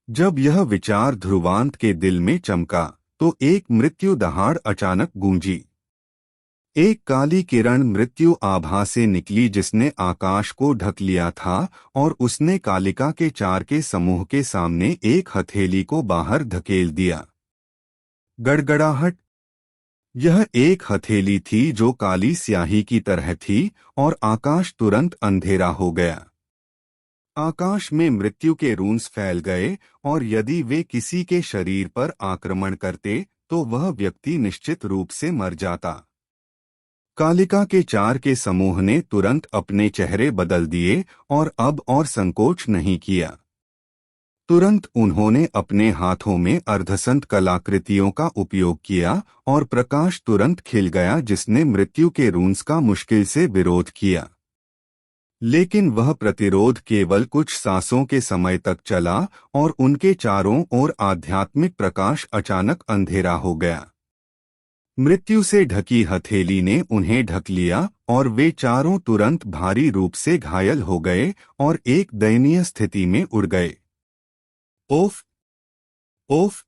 जब यह विचार ध्रुवांत के दिल में चमका तो एक मृत्यु दहाड़ अचानक गूंजी। एक काली किरण मृत्यु आभा से निकली जिसने आकाश को ढक लिया था और उसने कालिका के 4 के समूह के सामने एक हथेली को बाहर धकेल दिया। गड़गड़ाहट! यह एक हथेली थी जो काली स्याही की तरह थी और आकाश तुरंत अंधेरा हो गया। आकाश में मृत्यु के रूंस फैल गए और यदि वे किसी के शरीर पर आक्रमण करते तो वह व्यक्ति निश्चित रूप से मर जाता। कालिका के 4 के समूह ने तुरंत अपने चेहरे बदल दिए और अब और संकोच नहीं किया। तुरंत उन्होंने अपने हाथों में अर्धसंत कलाकृतियों का उपयोग किया और प्रकाश तुरंत खिल गया जिसने मृत्यु के रूंस का मुश्किल से विरोध किया। लेकिन वह प्रतिरोध केवल कुछ सांसों के समय तक चला और उनके चारों ओर आध्यात्मिक प्रकाश अचानक अंधेरा हो गया। मृत्यु से ढकी हथेली ने उन्हें ढक लिया और वे चारों तुरंत भारी रूप से घायल हो गए और एक दयनीय स्थिति में उड़ गए। ओफ! ओफ!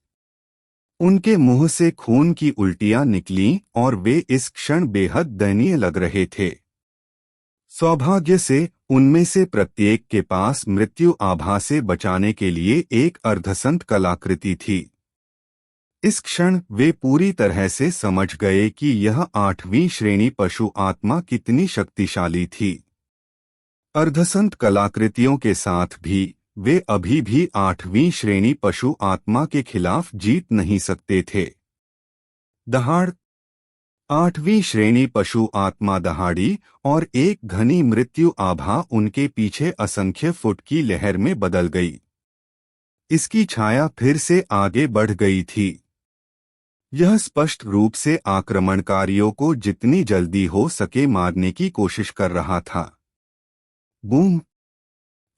उनके मुंह से खून की उल्टियां निकलीं और वे इस क्षण बेहद दयनीय लग रहे थे। सौभाग्य से उनमें से प्रत्येक के पास मृत्यु आभा से बचाने के लिए एक अर्धसंत कलाकृति थी। इस क्षण वे पूरी तरह से समझ गए कि यह 8वीं श्रेणी पशु आत्मा कितनी शक्तिशाली थी। अर्धसंत कलाकृतियों के साथ भी वे अभी भी 8वीं श्रेणी पशु आत्मा के खिलाफ जीत नहीं सकते थे। दहाड़! 8वीं श्रेणी पशु आत्मा दहाड़ी और एक घनी मृत्यु आभा उनके पीछे असंख्य फुट की लहर में बदल गई। इसकी छाया फिर से आगे बढ़ गई थी। यह स्पष्ट रूप से आक्रमणकारियों को जितनी जल्दी हो सके मारने की कोशिश कर रहा था। बूम!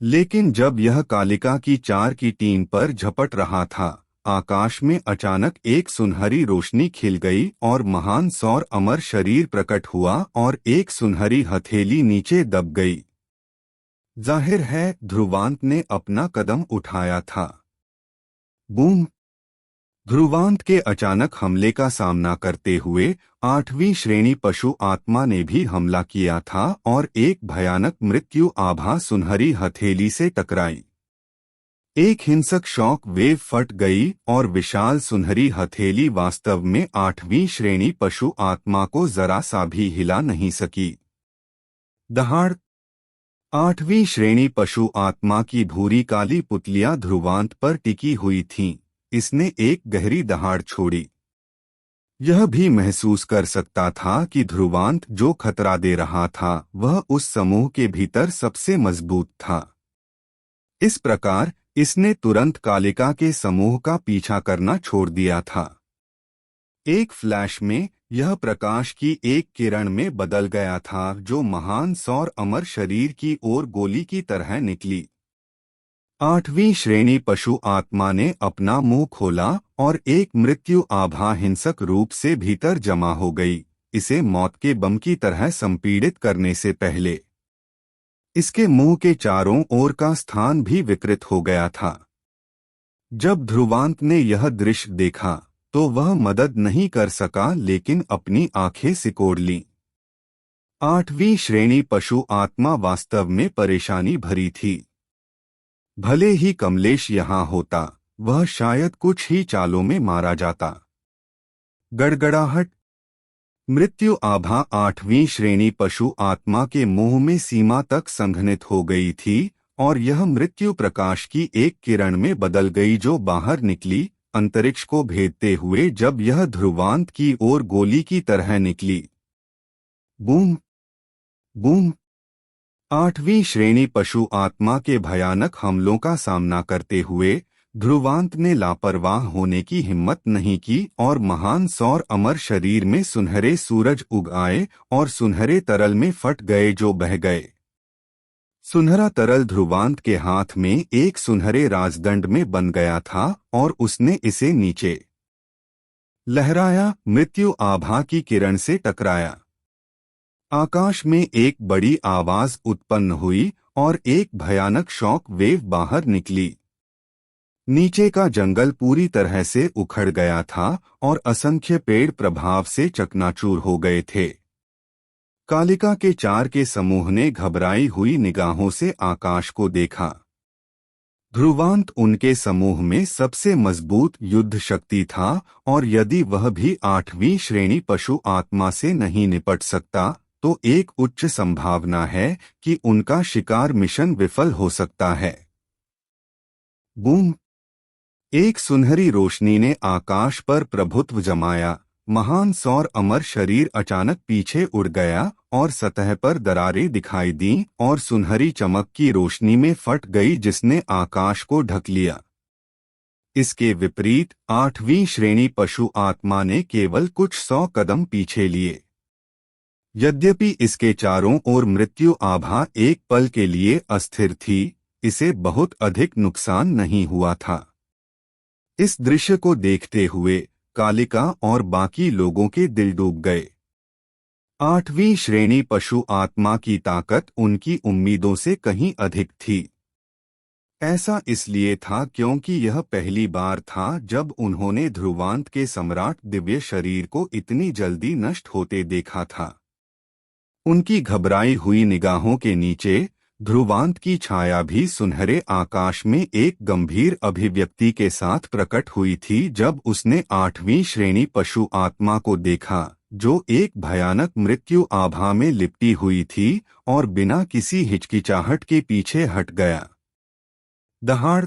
लेकिन जब यह कालिका की 4 की टीम पर झपट रहा था, आकाश में अचानक एक सुनहरी रोशनी खिल गई और महान सौर अमर शरीर प्रकट हुआ और एक सुनहरी हथेली नीचे दब गई। जाहिर है ध्रुवांत ने अपना कदम उठाया था। बूम! ध्रुवांत के अचानक हमले का सामना करते हुए 8वीं श्रेणी पशु आत्मा ने भी हमला किया था और एक भयानक मृत्यु आभा सुनहरी हथेली से टकराई। एक हिंसक शॉक वेव फट गई और विशाल सुनहरी हथेली वास्तव में 8वीं श्रेणी पशु आत्मा को जरा सा भी हिला नहीं सकी। दहाड़! 8वीं श्रेणी पशु आत्मा की भूरी काली पुतलियां ध्रुवांत पर टिकी हुई थीं। इसने एक गहरी दहाड़ छोड़ी। यह भी महसूस कर सकता था कि ध्रुवांत जो खतरा दे रहा था वह उस समूह के भीतर सबसे मजबूत था। इस प्रकार इसने तुरंत कालिका के समूह का पीछा करना छोड़ दिया था। एक फ्लैश में यह प्रकाश की एक किरण में बदल गया था जो महान सौर अमर शरीर की ओर गोली की तरह निकली। 8वीं श्रेणी पशु आत्मा ने अपना मुंह खोला और एक मृत्यु आभा हिंसक रूप से भीतर जमा हो गई, इसे मौत के बम की तरह संपीड़ित करने से पहले। इसके मुंह के चारों ओर का स्थान भी विकृत हो गया था। जब ध्रुवांत ने यह दृश्य देखा तो वह मदद नहीं कर सका, लेकिन अपनी आंखें सिकोड़ लीं। 8वीं श्रेणी पशु आत्मा वास्तव में परेशानी भरी थी। भले ही कमलेश यहाँ होता, वह शायद कुछ ही चालों में मारा जाता। गड़गड़ाहट। मृत्यु आभा 8वीं श्रेणी पशु आत्मा के मुंह में सीमा तक संघनित हो गई थी और यह मृत्यु प्रकाश की एक किरण में बदल गई जो बाहर निकली, अंतरिक्ष को भेदते हुए। जब यह ध्रुवांत की ओर गोली की तरह निकली, बूम बूम, 8वीं श्रेणी पशु आत्मा के भयानक हमलों का सामना करते हुए ध्रुवांत ने लापरवाह होने की हिम्मत नहीं की और महान सौर अमर शरीर में सुनहरे सूरज उग आए और सुनहरे तरल में फट गए जो बह गए। सुनहरा तरल ध्रुवांत के हाथ में एक सुनहरे राजदंड में बन गया था और उसने इसे नीचे लहराया, मृत्यु आभा की किरण से टकराया। आकाश में एक बड़ी आवाज उत्पन्न हुई और एक भयानक शॉक वेव बाहर निकली। नीचे का जंगल पूरी तरह से उखड़ गया था और असंख्य पेड़ प्रभाव से चकनाचूर हो गए थे। कालिका के 4 के समूह ने घबराई हुई निगाहों से आकाश को देखा। ध्रुवांत उनके समूह में सबसे मजबूत युद्ध शक्ति था और यदि वह भी 8वीं श्रेणी पशु आत्मा से नहीं निपट सकता तो एक उच्च संभावना है कि उनका शिकार मिशन विफल हो सकता है। बूम, एक सुनहरी रोशनी ने आकाश पर प्रभुत्व जमाया। महान सौर अमर शरीर अचानक पीछे उड़ गया और सतह पर दरारें दिखाई दीं और सुनहरी चमक की रोशनी में फट गई जिसने आकाश को ढक लिया। इसके विपरीत 8वीं श्रेणी पशु आत्मा ने केवल कुछ 100 कदम पीछे लिए। यद्यपि इसके चारों ओर मृत्यु आभा एक पल के लिए अस्थिर थी, इसे बहुत अधिक नुकसान नहीं हुआ था। इस दृश्य को देखते हुए कालिका और बाकी लोगों के दिल डूब गए। 8वीं श्रेणी पशु आत्मा की ताकत उनकी उम्मीदों से कहीं अधिक थी। ऐसा इसलिए था क्योंकि यह पहली बार था जब उन्होंने ध्रुवांत के सम्राट दिव्य शरीर को इतनी जल्दी नष्ट होते देखा था। उनकी घबराई हुई निगाहों के नीचे ध्रुवांत की छाया भी सुनहरे आकाश में एक गंभीर अभिव्यक्ति के साथ प्रकट हुई थी जब उसने 8वीं श्रेणी पशु आत्मा को देखा, जो एक भयानक मृत्यु आभा में लिपटी हुई थी और बिना किसी हिचकिचाहट के पीछे हट गया। दहाड़।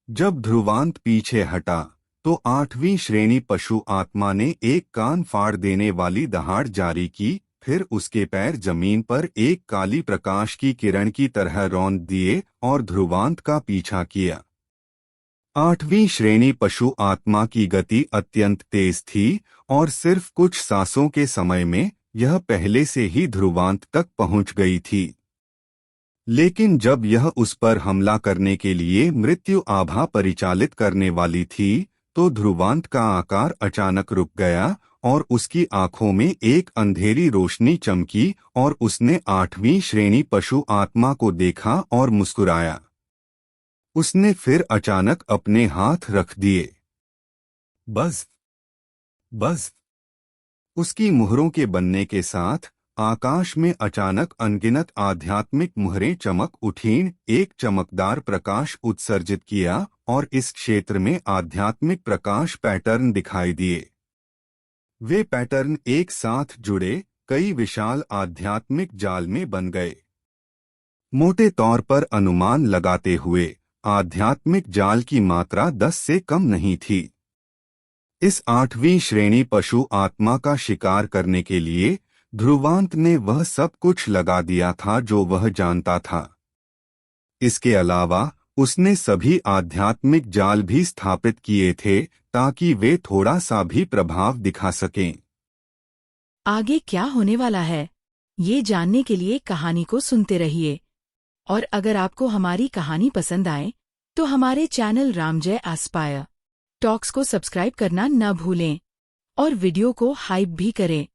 जब ध्रुवांत पीछे हटा तो 8वीं श्रेणी पशु आत्मा ने एक कान फाड़ देने वाली दहाड़ जारी की, फिर उसके पैर जमीन पर एक काली प्रकाश की किरण की तरह रौंद दिए और ध्रुवांत का पीछा किया। 8वीं श्रेणी पशु आत्मा की गति अत्यंत तेज थी और सिर्फ कुछ सांसों के समय में यह पहले से ही ध्रुवांत तक पहुंच गई थी। लेकिन जब यह उस पर हमला करने के लिए मृत्यु आभा परिचालित करने वाली थी तो ध्रुवांत का आकार अचानक रुक गया और उसकी आंखों में एक अंधेरी रोशनी चमकी और उसने 8वीं श्रेणी पशु आत्मा को देखा और मुस्कुराया। उसने फिर अचानक अपने हाथ रख दिए। बस बस। उसकी मुहरों के बनने के साथ आकाश में अचानक अनगिनत आध्यात्मिक मुहरें चमक उठीं, एक चमकदार प्रकाश उत्सर्जित किया और इस क्षेत्र में आध्यात्मिक प्रकाश पैटर्न दिखाई दिए। वे पैटर्न एक साथ जुड़े कई विशाल आध्यात्मिक जाल में बन गए। मोटे तौर पर अनुमान लगाते हुए आध्यात्मिक जाल की मात्रा 10 से कम नहीं थी। इस 8वीं श्रेणी पशु आत्मा का शिकार करने के लिए ध्रुवांत ने वह सब कुछ लगा दिया था जो वह जानता था। इसके अलावा उसने सभी आध्यात्मिक जाल भी स्थापित किए थे ताकि वे थोड़ा सा भी प्रभाव दिखा सकें। आगे क्या होने वाला है, ये जानने के लिए कहानी को सुनते रहिए। और अगर आपको हमारी कहानी पसंद आए तो हमारे चैनल रामजय एस्पायर टॉक्स को सब्सक्राइब करना न भूलें और वीडियो को हाइप भी करें।